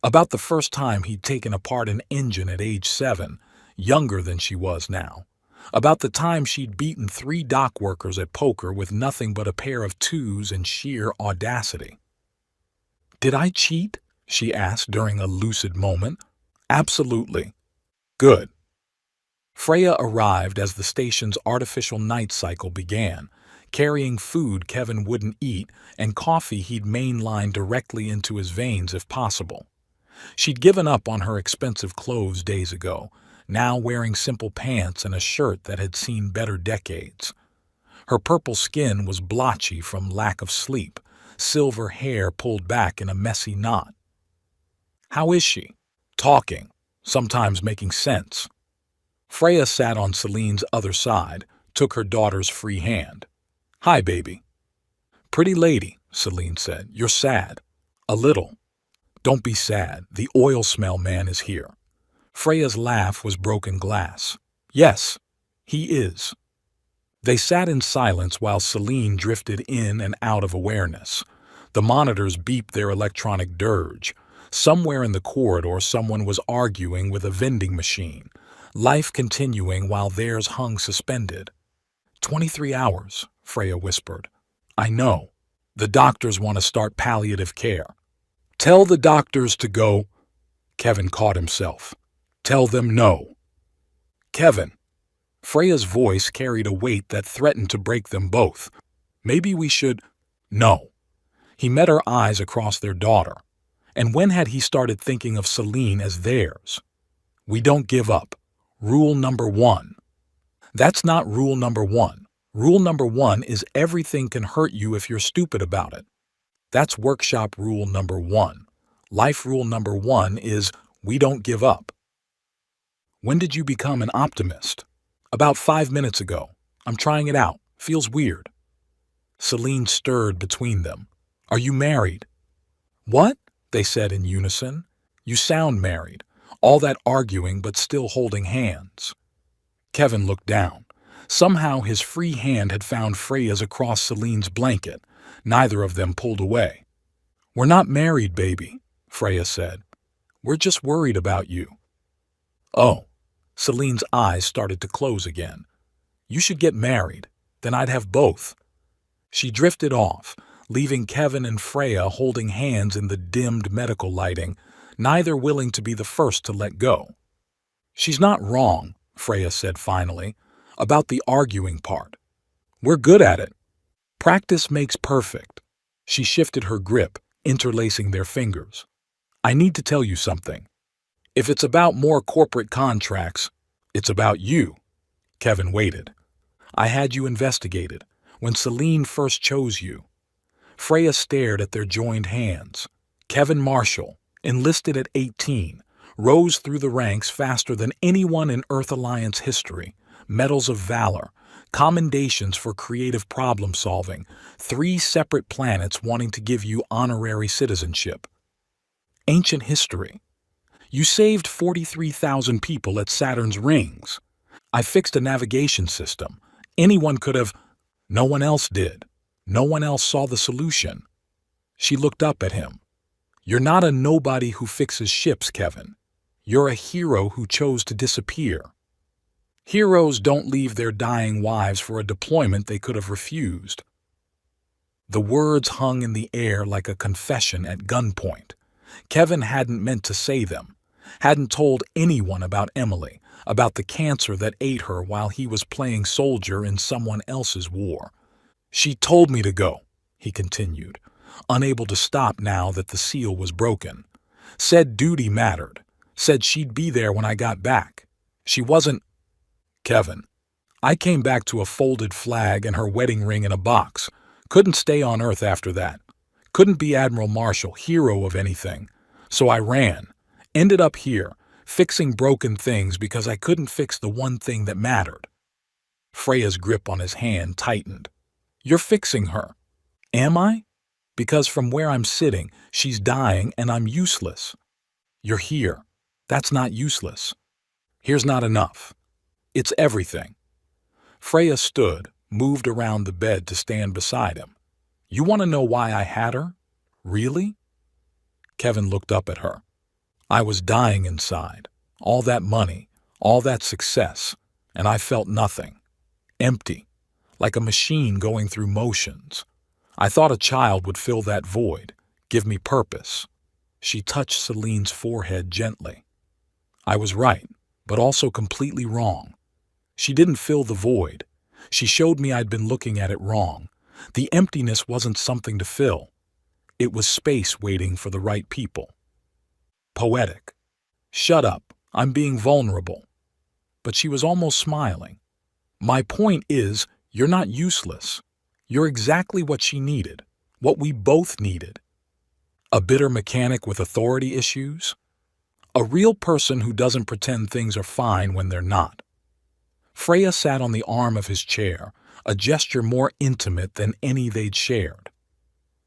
About the first time he'd taken apart an engine at age 7, younger than she was now. About the time she'd beaten 3 dock workers at poker with nothing but a pair of 2s and sheer audacity. Did I cheat? She asked during a lucid moment. Absolutely. Good. Freya arrived as the station's artificial night cycle began, carrying food Kevin wouldn't eat and coffee he'd mainline directly into his veins if possible. She'd given up on her expensive clothes days ago, now wearing simple pants and a shirt that had seen better decades. Her purple skin was blotchy from lack of sleep, silver hair pulled back in a messy knot. How is she? Talking, sometimes making sense. Freya sat on Celine's other side, took her daughter's free hand. Hi, baby. Pretty lady, Celine said. You're sad. A little. Don't be sad. The oil smell man is here. Freya's laugh was broken glass. Yes, he is. They sat in silence while Celine drifted in and out of awareness. The monitors beeped their electronic dirge. Somewhere in the corridor, someone was arguing with a vending machine, life continuing while theirs hung suspended. 23 hours, Freya whispered. I know. The doctors want to start palliative care. Tell the doctors to go. Kevin caught himself. Tell them no. Kevin. Freya's voice carried a weight that threatened to break them both. Maybe we should. No. He met her eyes across their daughter. And when had he started thinking of Celine as theirs? We don't give up. Rule number 1. That's not rule number 1. Rule number 1 is everything can hurt you if you're stupid about it. That's workshop rule number 1. Life rule number 1 is we don't give up. When did you become an optimist? About 5 minutes ago. I'm trying it out. Feels weird. Celine stirred between them. Are you married? What? They said in unison. You sound married. All that arguing but still holding hands. Kevin looked down. Somehow his free hand had found Freya's across Celine's blanket. Neither of them pulled away. We're not married, baby, Freya said. We're just worried about you. Oh. Celine's eyes started to close again. You should get married. Then I'd have both. She drifted off, leaving Kevin and Freya holding hands in the dimmed medical lighting, neither willing to be the first to let go. She's not wrong, Freya said finally, about the arguing part. We're good at it. Practice makes perfect. She shifted her grip, interlacing their fingers. I need to tell you something. If it's about more corporate contracts, it's about you. Kevin waited. I had you investigated when Celine first chose you. Freya stared at their joined hands. Kevin Marshall, enlisted at 18, rose through the ranks faster than anyone in Earth Alliance history. Medals of Valor, commendations for creative problem-solving, 3 separate planets wanting to give you honorary citizenship. Ancient history. You saved 43,000 people at Saturn's rings. I fixed a navigation system. Anyone could have. No one else did. No one else saw the solution. She looked up at him. You're not a nobody who fixes ships, Kevin. You're a hero who chose to disappear. Heroes don't leave their dying wives for a deployment they could have refused. The words hung in the air like a confession at gunpoint. Kevin hadn't meant to say them, hadn't told anyone about Emily, about the cancer that ate her while he was playing soldier in someone else's war. She told me to go, he continued, unable to stop now that the seal was broken. Said duty mattered, said she'd be there when I got back. She wasn't. Kevin. I came back to a folded flag and her wedding ring in a box. Couldn't stay on Earth after that. Couldn't be Admiral Marshall, hero of anything. So I ran. Ended up here, fixing broken things because I couldn't fix the one thing that mattered. Freya's grip on his hand tightened. You're fixing her. Am I? Because from where I'm sitting, she's dying and I'm useless. You're here. That's not useless. Here's not enough. It's everything. Freya stood, moved around the bed to stand beside him. You want to know why I had her? Really? Kevin looked up at her. I was dying inside. All that money, all that success, and I felt nothing. Empty, like a machine going through motions. I thought a child would fill that void, give me purpose. She touched Celine's forehead gently. I was right, but also completely wrong. She didn't fill the void. She showed me I'd been looking at it wrong. The emptiness wasn't something to fill. It was space waiting for the right people. Poetic. Shut up, I'm being vulnerable. But she was almost smiling. My point is, you're not useless. You're exactly what she needed, what we both needed. A bitter mechanic with authority issues? A real person who doesn't pretend things are fine when they're not. Freya sat on the arm of his chair, a gesture more intimate than any they'd shared.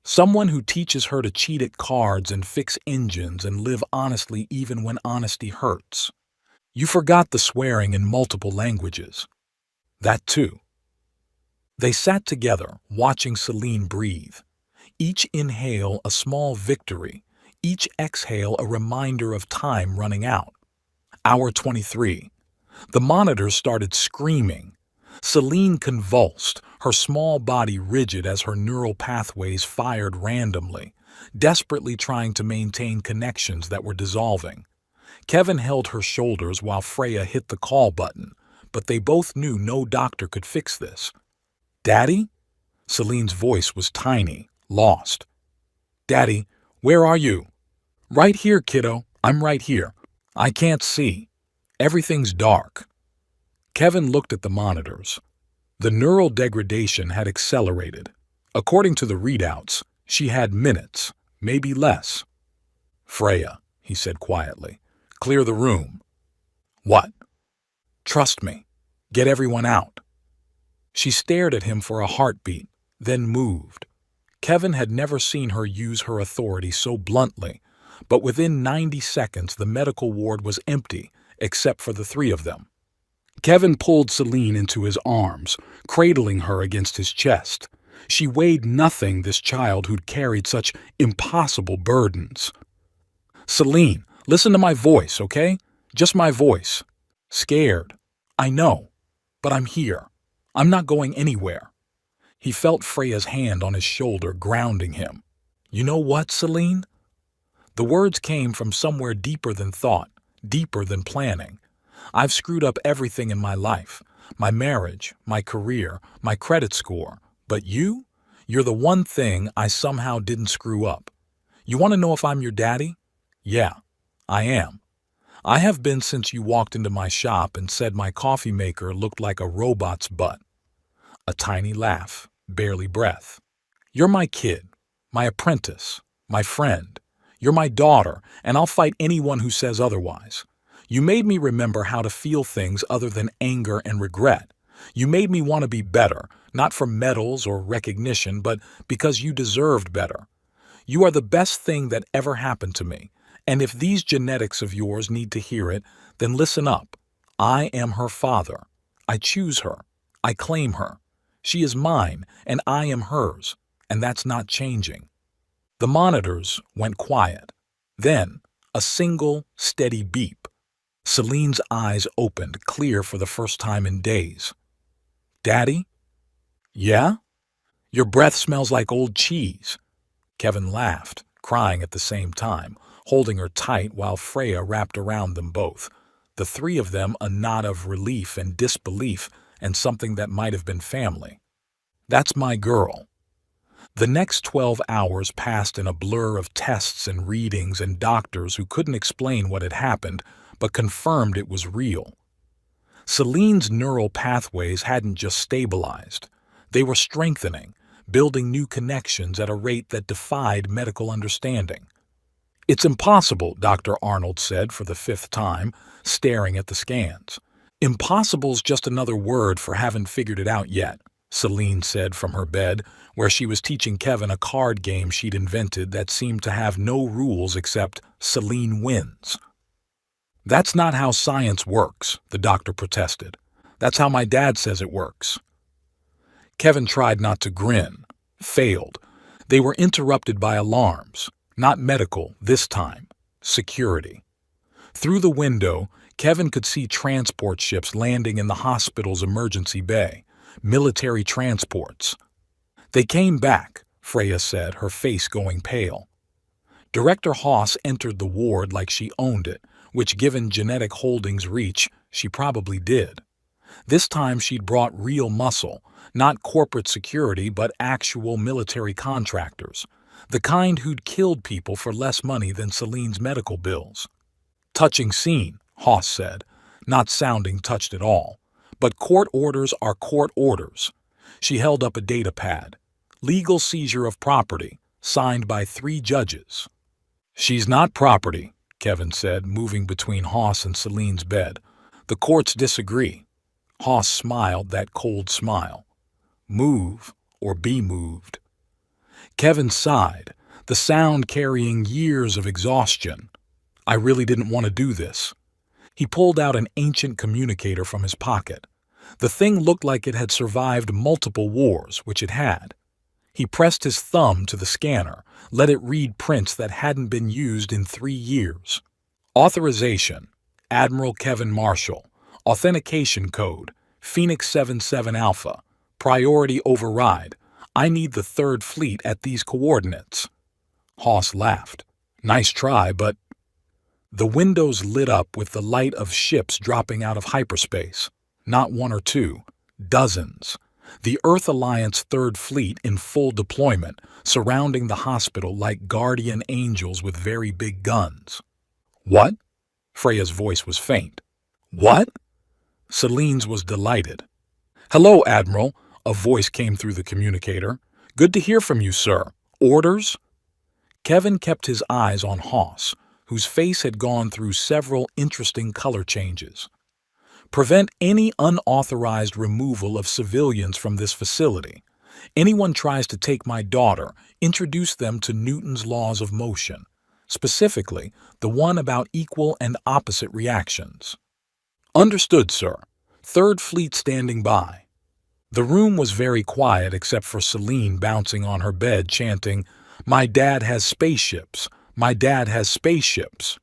Someone who teaches her to cheat at cards and fix engines and live honestly even when honesty hurts. You forgot the swearing in multiple languages. That too. They sat together, watching Celine breathe. Each inhale a small victory, each exhale a reminder of time running out. Hour 23. The monitors started screaming. Celine convulsed, her small body rigid as her neural pathways fired randomly, desperately trying to maintain connections that were dissolving. Kevin held her shoulders while Freya hit the call button, but they both knew no doctor could fix this. Daddy? Celine's voice was tiny, lost. Daddy, where are you? Right here, kiddo. I'm right here. I can't see. Everything's dark. Kevin looked at the monitors. The neural degradation had accelerated. According to the readouts, she had minutes, maybe less. Freya, he said quietly, clear the room. What? Trust me. Get everyone out. She stared at him for a heartbeat, then moved. Kevin had never seen her use her authority so bluntly, but within 90 seconds the medical ward was empty, except for the three of them. Kevin pulled Celine into his arms, cradling her against his chest. She weighed nothing, this child who'd carried such impossible burdens. Celine, listen to my voice, okay? Just my voice. Scared. I know. But I'm here. I'm not going anywhere. He felt Freya's hand on his shoulder, grounding him. You know what, Celine? The words came from somewhere deeper than thought, deeper than planning. I've screwed up everything in my life. My marriage, my career, my credit score. But you? You're the one thing I somehow didn't screw up. You want to know if I'm your daddy? Yeah, I am. I have been since you walked into my shop and said my coffee maker looked like a robot's butt. A tiny laugh, barely breath. You're my kid, my apprentice, my friend. You're my daughter, and I'll fight anyone who says otherwise. You made me remember how to feel things other than anger and regret. You made me want to be better, not for medals or recognition, but because you deserved better. You are the best thing that ever happened to me, and if these genetics of yours need to hear it, then listen up. I am her father. I choose her. I claim her. She is mine, and I am hers, and that's not changing. The monitors went quiet. Then, a single, steady beep. Celine's eyes opened, clear for the first time in days. Daddy? Yeah? Your breath smells like old cheese. Kevin laughed, crying at the same time, holding her tight while Freya wrapped around them both. The three of them a knot of relief and disbelief and something that might have been family. That's my girl. The next 12 hours passed in a blur of tests and readings and doctors who couldn't explain what had happened, but confirmed it was real. Celine's neural pathways hadn't just stabilized. They were strengthening, building new connections at a rate that defied medical understanding. "It's impossible," Dr. Arnold said for the fifth time, staring at the scans. "Impossible's just another word for haven't figured it out yet," Celine said from her bed, where she was teaching Kevin a card game she'd invented that seemed to have no rules except Celine wins. "That's not how science works," the doctor protested. "That's how my dad says it works." Kevin tried not to grin. Failed. They were interrupted by alarms. Not medical, this time. Security. Through the window, Kevin could see transport ships landing in the hospital's emergency bay. Military transports. "They came back," Freya said, her face going pale. Director Haas entered the ward like she owned it, which, given Genetic Holdings' reach, she probably did. This time she'd brought real muscle, not corporate security but actual military contractors, the kind who'd killed people for less money than Celine's medical bills. "Touching scene," Haas said, not sounding touched at all. "But court orders are court orders." She held up a data pad. "Legal seizure of property, signed by 3 judges." "She's not property," Kevin said, moving between Haas and Celine's bed. "The courts disagree." Haas smiled that cold smile. "Move or be moved." Kevin sighed, the sound carrying years of exhaustion. "I really didn't want to do this." He pulled out an ancient communicator from his pocket. The thing looked like it had survived multiple wars, which it had. He pressed his thumb to the scanner, let it read prints that hadn't been used in 3 years. "Authorization, Admiral Kevin Marshall. Authentication code, Phoenix 77 Alpha. Priority override. I need the 3rd Fleet at these coordinates." Haas laughed. "Nice try, but—" The windows lit up with the light of ships dropping out of hyperspace. Not 1 or 2. Dozens. The Earth Alliance 3rd Fleet in full deployment, surrounding the hospital like guardian angels with very big guns. "What?" Freya's voice was faint. "What?" Celine's was delighted. "Hello, Admiral," a voice came through the communicator. "Good to hear from you, sir. Orders?" Kevin kept his eyes on Haas, whose face had gone through several interesting color changes. "Prevent any unauthorized removal of civilians from this facility. Anyone tries to take my daughter, introduce them to Newton's laws of motion, specifically the one about equal and opposite reactions." "Understood, sir. 3rd Fleet standing by." The room was very quiet except for Celine bouncing on her bed chanting, "My dad has spaceships. My dad has spaceships."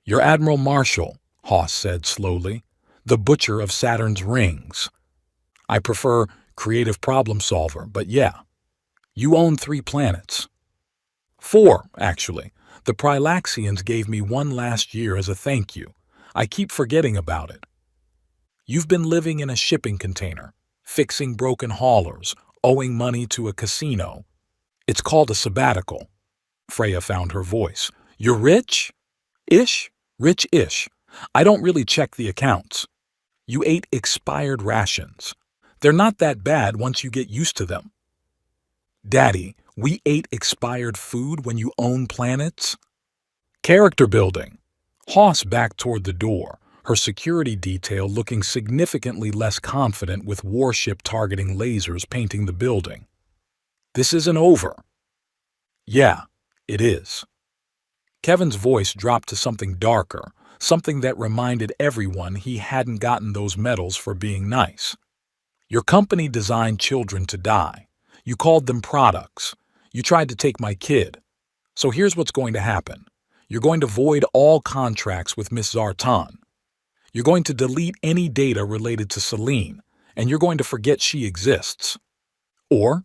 "You're Admiral Marshall," Haas said slowly, "the butcher of Saturn's rings." "I prefer creative problem solver, but yeah. You own 3 planets." 4, actually. The Prilaxians gave me 1 last year as a thank you. I keep forgetting about it. You've been living in a shipping container, fixing broken haulers, owing money to a casino. It's called a sabbatical. Freya found her voice. "You're rich? Ish? Rich-ish. I don't really check the accounts. You ate expired rations. They're not that bad once you get used to them." "Daddy, we ate expired food when you own planets?" "Character building." Haas backed toward the door, her security detail looking significantly less confident with warship targeting lasers painting the building. "This isn't over." "Yeah, it is." Kevin's voice dropped to something darker, something that reminded everyone he hadn't gotten those medals for being nice. "Your company designed children to die. You called them products. You tried to take my kid. So here's what's going to happen. You're going to void all contracts with Miss Zartan. You're going to delete any data related to Celine, and you're going to forget she exists. Or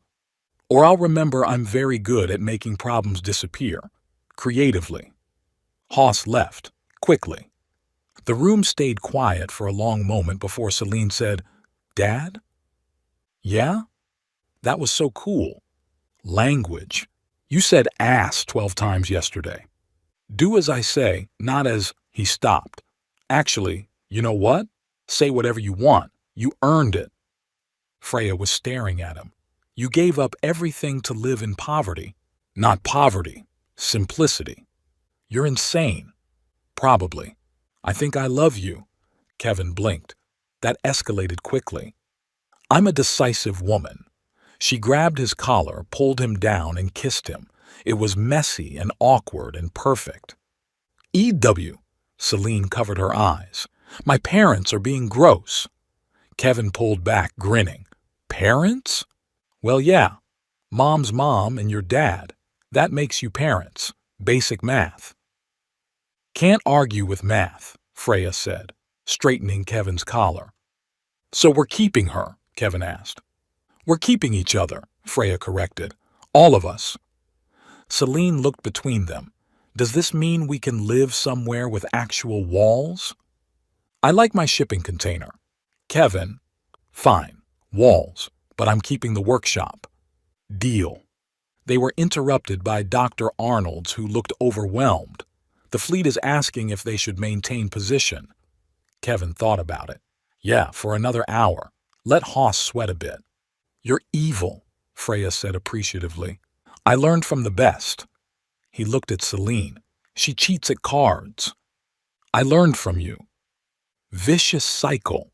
I'll remember I'm very good at making problems disappear. Creatively." Haas left, quickly. The room stayed quiet for a long moment before Celine said, "Dad?" "Yeah? That was so cool. Language. You said ass 12 times yesterday. Do as I say, not as—" He stopped. "Actually, you know what? Say whatever you want. You earned it." Freya was staring at him. You gave up everything to live in poverty. Not poverty, simplicity. You're insane. Probably. I think I love you. Kevin blinked. That escalated quickly. I'm a decisive woman. She grabbed his collar, pulled him down, and kissed him. It was messy and awkward and perfect. EW. Celine covered her eyes. My parents are being gross. Kevin pulled back, grinning. Parents? Well, yeah. Mom's mom and your dad. That makes you parents. Basic math. Can't argue with math, Freya said, straightening Kevin's collar. So we're keeping her? Kevin asked. We're keeping each other, Freya corrected. All of us. Celine looked between them. Does this mean we can live somewhere with actual walls? I like my shipping container. Kevin, fine, walls, but I'm keeping the workshop. Deal. They were interrupted by Dr. Arnold's, who looked overwhelmed. The fleet is asking if they should maintain position. Kevin thought about it. Yeah, for another hour. Let Hoss sweat a bit. You're evil, Freya said appreciatively. I learned from the best. He looked at Celine. She cheats at cards. I learned from you. Vicious cycle.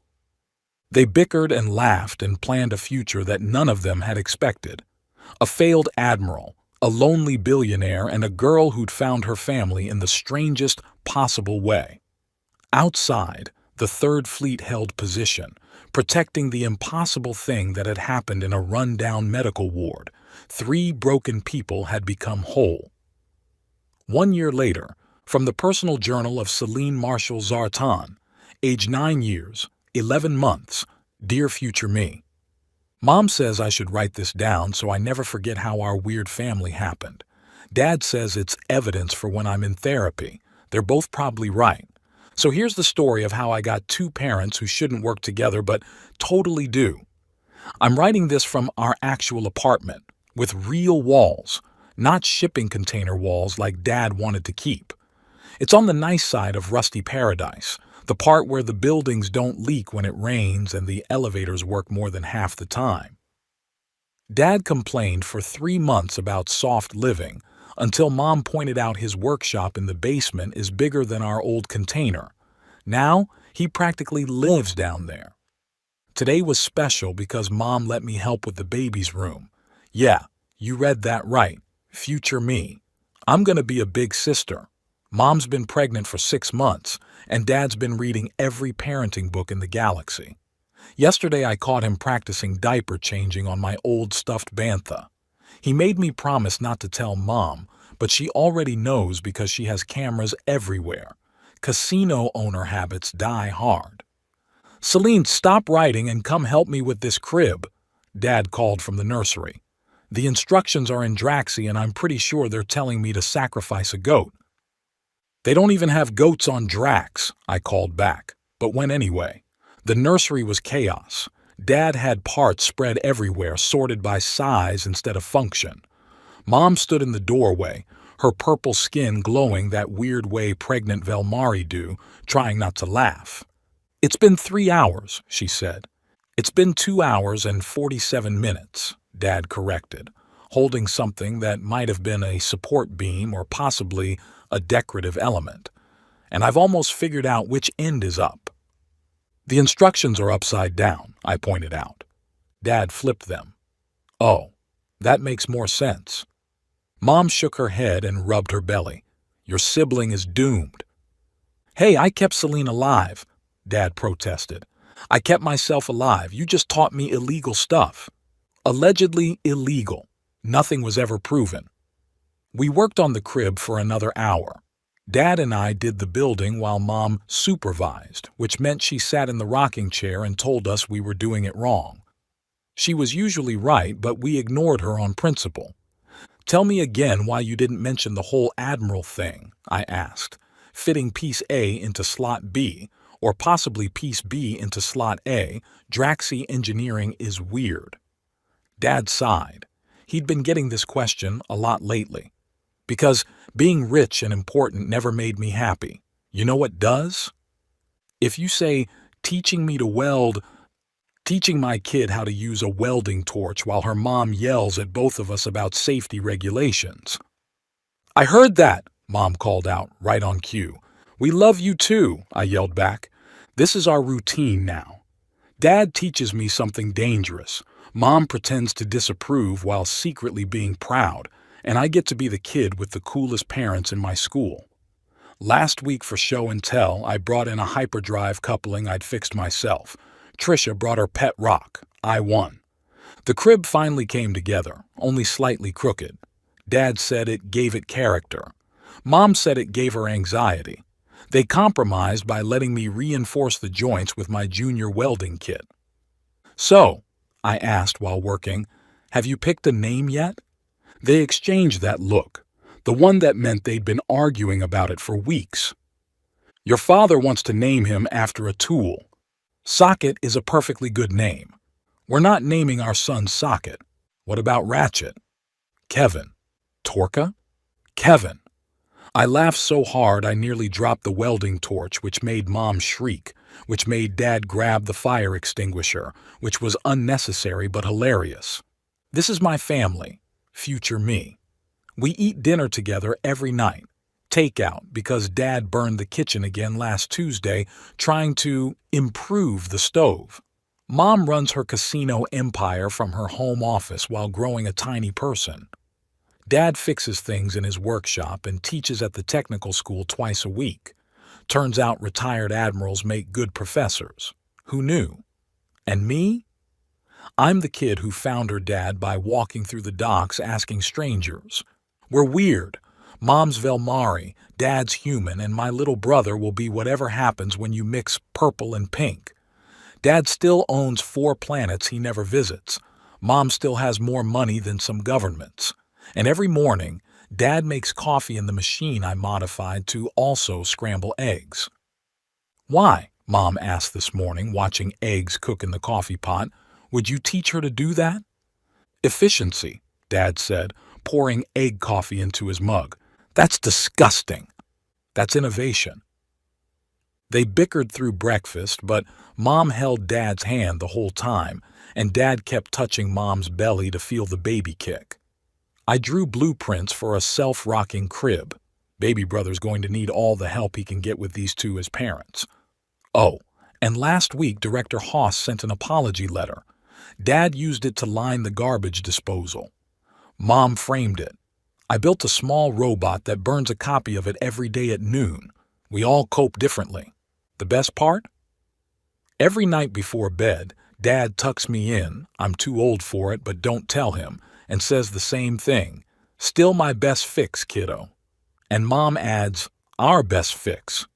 They bickered and laughed and planned a future that none of them had expected. A failed admiral, a lonely billionaire, and a girl who'd found her family in the strangest possible way. Outside, the Third Fleet held position, protecting the impossible thing that had happened in a run-down medical ward. 3 broken people had become whole. 1 year later, from the personal journal of Celine Marshall Zartan, age 9 years, 11 months, dear future me. Mom says I should write this down so I never forget how our weird family happened. Dad says it's evidence for when I'm in therapy. They're both probably right. So here's the story of how I got 2 parents who shouldn't work together but totally do. I'm writing this from our actual apartment, with real walls, not shipping container walls like Dad wanted to keep. It's on the nice side of Rusty Paradise, the part where the buildings don't leak when it rains and the elevators work more than half the time. Dad complained for 3 months about soft living, until Mom pointed out his workshop in the basement is bigger than our old container. Now, he practically lives down there. Today was special because Mom let me help with the baby's room. Yeah, you read that right. Future me. I'm gonna be a big sister. Mom's been pregnant for 6 months, and Dad's been reading every parenting book in the galaxy. Yesterday I caught him practicing diaper changing on my old stuffed bantha. He made me promise not to tell Mom, but she already knows because she has cameras everywhere. Casino owner habits die hard. Celine, stop writing and come help me with this crib, Dad called from the nursery. The instructions are in Draxi and I'm pretty sure they're telling me to sacrifice a goat. They don't even have goats on Drax, I called back, but went anyway. The nursery was chaos. Dad had parts spread everywhere, sorted by size instead of function. Mom stood in the doorway, her purple skin glowing that weird way pregnant Velmari do, trying not to laugh. It's been 3 hours, she said. It's been 2 hours and 47 minutes, Dad corrected, holding something that might have been a support beam or possibly a decorative element. And I've almost figured out which end is up. The instructions are upside down, I pointed out. Dad flipped them. Oh, that makes more sense. Mom shook her head and rubbed her belly. Your sibling is doomed. Hey, I kept Celine alive, Dad protested. I kept myself alive. You just taught me illegal stuff. Allegedly illegal. Nothing was ever proven. We worked on the crib for another hour. Dad and I did the building while Mom supervised, which meant she sat in the rocking chair and told us we were doing it wrong. She was usually right, but we ignored her on principle. Tell me again why you didn't mention the whole Admiral thing, I asked, fitting piece A into slot B, or possibly piece B into slot A. Draxi engineering is weird. Dad sighed. He'd been getting this question a lot lately. Because being rich and important never made me happy. You know what does? If you say, teaching me to weld, teaching my kid how to use a welding torch while her mom yells at both of us about safety regulations. "I heard that," Mom called out, right on cue. "We love you too," I yelled back. "This is our routine now. Dad teaches me something dangerous. Mom pretends to disapprove while secretly being proud, and I get to be the kid with the coolest parents in my school." Last week for show and tell, I brought in a hyperdrive coupling I'd fixed myself. Trisha brought her pet rock. I won. The crib finally came together, only slightly crooked. Dad said it gave it character. Mom said it gave her anxiety. They compromised by letting me reinforce the joints with my junior welding kit. "So," I asked while working, "have you picked a name yet?" They exchanged that look, the one that meant they'd been arguing about it for weeks. "Your father wants to name him after a tool. Socket is a perfectly good name. We're not naming our son Socket. What about Ratchet?" "Kevin." "Torca?" "Kevin." I laughed so hard I nearly dropped the welding torch, which made Mom shriek, which made Dad grab the fire extinguisher, which was unnecessary but hilarious. This is my family, future me. We eat dinner together every night. Takeout, because Dad burned the kitchen again last Tuesday trying to improve the stove. Mom runs her casino empire from her home office while growing a tiny person. Dad fixes things in his workshop and teaches at the technical school twice a week. Turns out retired admirals make good professors. Who knew? And me? I'm the kid who found her dad by walking through the docks asking strangers. We're weird. Mom's Velmari, Dad's human, and my little brother will be whatever happens when you mix purple and pink. Dad still owns 4 planets he never visits. Mom still has more money than some governments. And every morning, Dad makes coffee in the machine I modified to also scramble eggs. "Why?" Mom asked this morning, watching eggs cook in the coffee pot. "Would you teach her to do that?" "Efficiency," Dad said, pouring egg coffee into his mug. "That's disgusting." "That's innovation." They bickered through breakfast, but Mom held Dad's hand the whole time, and Dad kept touching Mom's belly to feel the baby kick. I drew blueprints for a self-rocking crib. Baby brother's going to need all the help he can get with these two as parents. Oh, and last week Director Haas sent an apology letter. Dad used it to line the garbage disposal. Mom framed it. I built a small robot that burns a copy of it every day at noon. We all cope differently. The best part? Every night before bed, Dad tucks me in, I'm too old for it but don't tell him, and says the same thing. "Still my best fix, kiddo." And Mom adds, "Our best fix."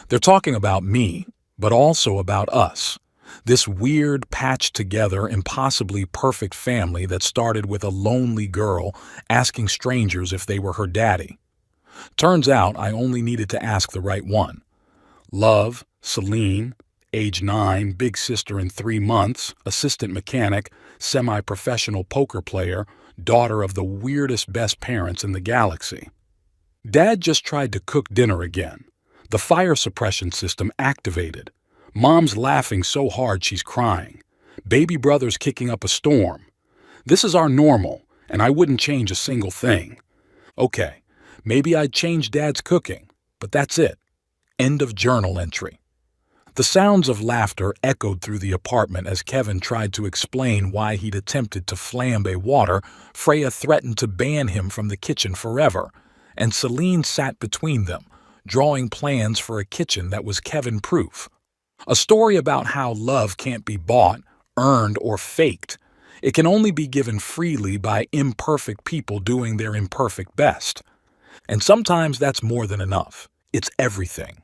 They're talking about me, but also about us. This weird, patched-together, impossibly perfect family that started with a lonely girl asking strangers if they were her daddy. Turns out I only needed to ask the right one. Love, Celine, age 9, big sister in 3 months, assistant mechanic, semi-professional poker player, daughter of the weirdest best parents in the galaxy. Dad just tried to cook dinner again. The fire suppression system activated. Mom's laughing so hard she's crying. Baby brother's kicking up a storm. This is our normal, and I wouldn't change a single thing. Okay, maybe I'd change Dad's cooking, but that's it. End of journal entry. The sounds of laughter echoed through the apartment as Kevin tried to explain why he'd attempted to flambe water. Freya threatened to ban him from the kitchen forever, and Celine sat between them, drawing plans for a kitchen that was Kevin-proof. A story about how love can't be bought, earned, or faked. It can only be given freely by imperfect people doing their imperfect best. And sometimes that's more than enough. It's everything.